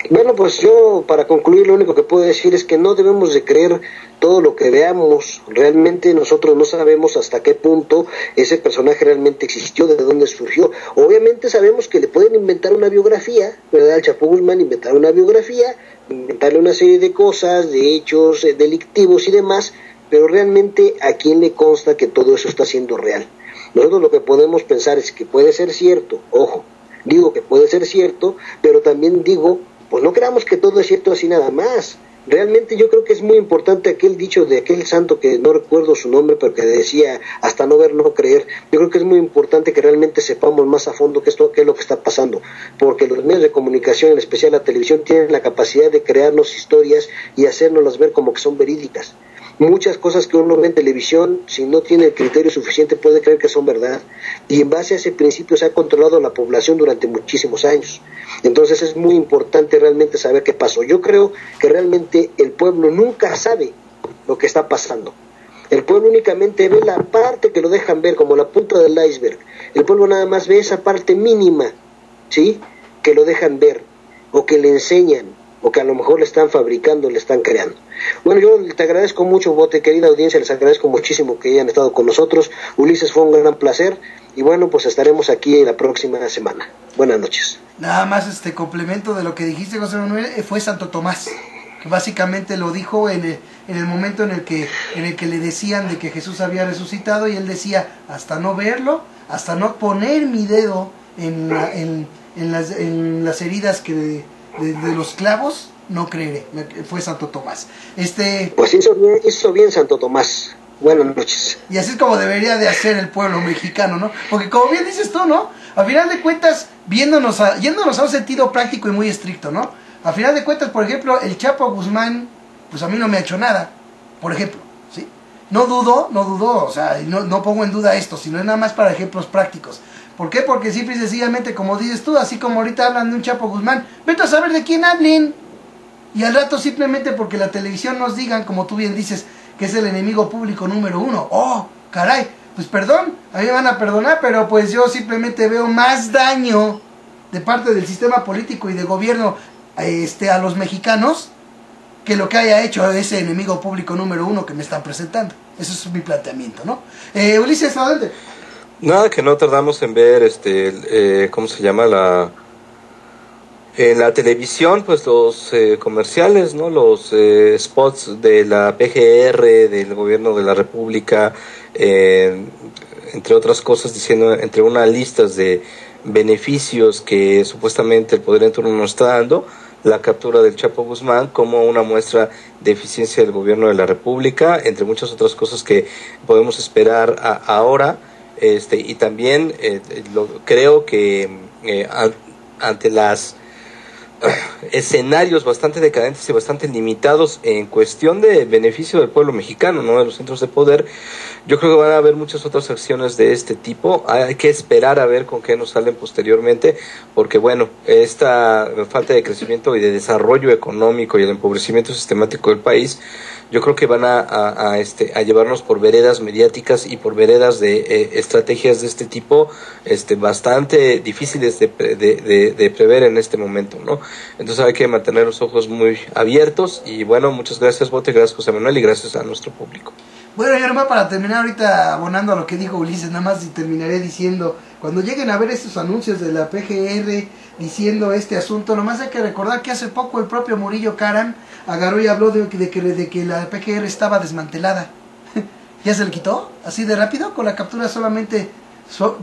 Bueno, pues yo para concluir lo único que puedo decir es que no debemos de creer todo lo que veamos. Realmente nosotros no sabemos hasta qué punto ese personaje realmente existió, de dónde surgió. Obviamente sabemos que le pueden inventar una biografía, ¿verdad? Al Chapo Guzmán inventar una biografía, inventarle una serie de cosas, de hechos delictivos y demás, pero realmente ¿a quién le consta que todo eso está siendo real? Nosotros lo que podemos pensar es que puede ser cierto, ojo, digo que puede ser cierto, pero también digo, pues no creamos que todo es cierto así nada más. Realmente yo creo que es muy importante aquel dicho de aquel santo que no recuerdo su nombre, pero que decía, hasta no ver, no creer. Yo creo que es muy importante que realmente sepamos más a fondo qué es lo que está pasando, porque los medios de comunicación, en especial la televisión, tienen la capacidad de crearnos historias y hacérnoslas ver como que son verídicas. Muchas cosas que uno ve en televisión, si no tiene el criterio suficiente, puede creer que son verdad. Y en base a ese principio se ha controlado a la población durante muchísimos años. Entonces es muy importante realmente saber qué pasó. Yo creo que realmente el pueblo nunca sabe lo que está pasando. El pueblo únicamente ve la parte que lo dejan ver, como la punta del iceberg. El pueblo nada más ve esa parte mínima, ¿sí?, que lo dejan ver, o que le enseñan, o que a lo mejor le están fabricando, le están creando. Bueno, yo te agradezco mucho, Bote, querida audiencia, les agradezco muchísimo que hayan estado con nosotros. Ulises, fue un gran placer, y bueno, pues estaremos aquí la próxima semana. Buenas noches. Nada más complemento de lo que dijiste, José Manuel, fue Santo Tomás, que básicamente lo dijo en el momento en el que le decían de que Jesús había resucitado, y él decía, hasta no verlo, hasta no poner mi dedo en las heridas de los clavos, no creeré. Fue Santo Tomás. Pues hizo bien Santo Tomás. Buenas noches. Y así es como debería de hacer el pueblo mexicano, ¿no? Porque como bien dices tú, ¿no? A final de cuentas, yéndonos a un sentido práctico y muy estricto, ¿no? A final de cuentas, por ejemplo, el Chapo Guzmán, pues a mí no me ha hecho nada, por ejemplo, ¿sí? No dudo, o sea, no pongo en duda esto, sino es nada más para ejemplos prácticos. ¿Por qué? Porque simple y sencillamente, como dices tú, así como ahorita hablan de un Chapo Guzmán, vete a saber de quién hablen. Y al rato simplemente porque la televisión nos digan, como tú bien dices, que es el enemigo público número 1. ¡Oh, caray! Pues perdón, a mí me van a perdonar, pero pues yo simplemente veo más daño de parte del sistema político y de gobierno a los mexicanos que lo que haya hecho ese enemigo público número 1 que me están presentando. Eso es mi planteamiento, ¿no? Ulises, adelante. Nada, que no tardamos en ver, ¿cómo se llama? En la televisión, pues los comerciales, ¿no? Los spots de la PGR, del gobierno de la República, entre otras cosas, diciendo, entre unas listas de beneficios que supuestamente el poder en turno nos está dando, la captura del Chapo Guzmán como una muestra de eficiencia del gobierno de la República, entre muchas otras cosas que podemos esperar ahora. Y también creo que ante las escenarios bastante decadentes y bastante limitados en cuestión de beneficio del pueblo mexicano, ¿no?, de los centros de poder, yo creo que van a haber muchas otras acciones de este tipo. Hay que esperar a ver con qué nos salen posteriormente, porque bueno, esta falta de crecimiento y de desarrollo económico y el empobrecimiento sistemático del país, yo creo que van a llevarnos por veredas mediáticas y por veredas de estrategias de este tipo, bastante difíciles de prever en este momento, ¿no? Entonces hay que mantener los ojos muy abiertos. Y bueno, muchas gracias, Bote, gracias, José Manuel, y gracias a nuestro público. Bueno, y nomás para terminar ahorita, abonando a lo que dijo Ulises, nada más y terminaré diciendo, cuando lleguen a ver estos anuncios de la PGR diciendo este asunto, nomás hay que recordar que hace poco el propio Murillo Karam agarró y habló de que la PGR estaba desmantelada. ¿Ya se le quitó? ¿Así de rápido? Con la captura solamente,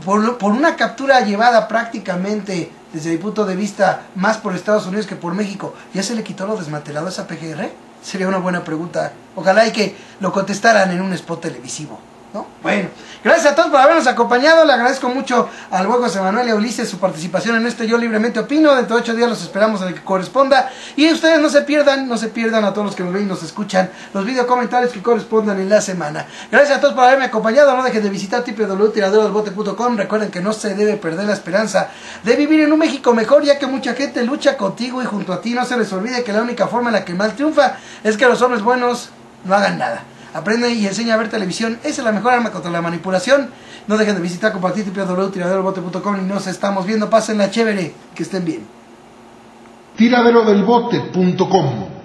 por una captura llevada prácticamente, desde mi punto de vista, más por Estados Unidos que por México, ¿ya se le quitó lo desmantelado a esa PGR? Sería una buena pregunta. Ojalá y que lo contestaran en un spot televisivo. ¿no? Bueno, gracias a todos por habernos acompañado. Le agradezco mucho al buen José Manuel y a Ulises su participación en este Yo Libremente Opino. Dentro de 8 días los esperamos en el que corresponda. Y ustedes no se pierdan a todos los que nos ven y nos escuchan los video comentarios que correspondan en la semana. Gracias a todos por haberme acompañado. No dejen de visitar www.tiradorosbote.com. Recuerden que no se debe perder la esperanza de vivir en un México mejor, ya que mucha gente lucha contigo y junto a ti. No se les olvide que la única forma en la que el mal triunfa es que los hombres buenos no hagan nada. Aprende y enseña a ver televisión. Esa es la mejor arma contra la manipulación. No dejen de visitar, compartir www.tiraderodelbote.com y nos estamos viendo. Pásenla chévere. Que estén bien. Tiraderodelbote.com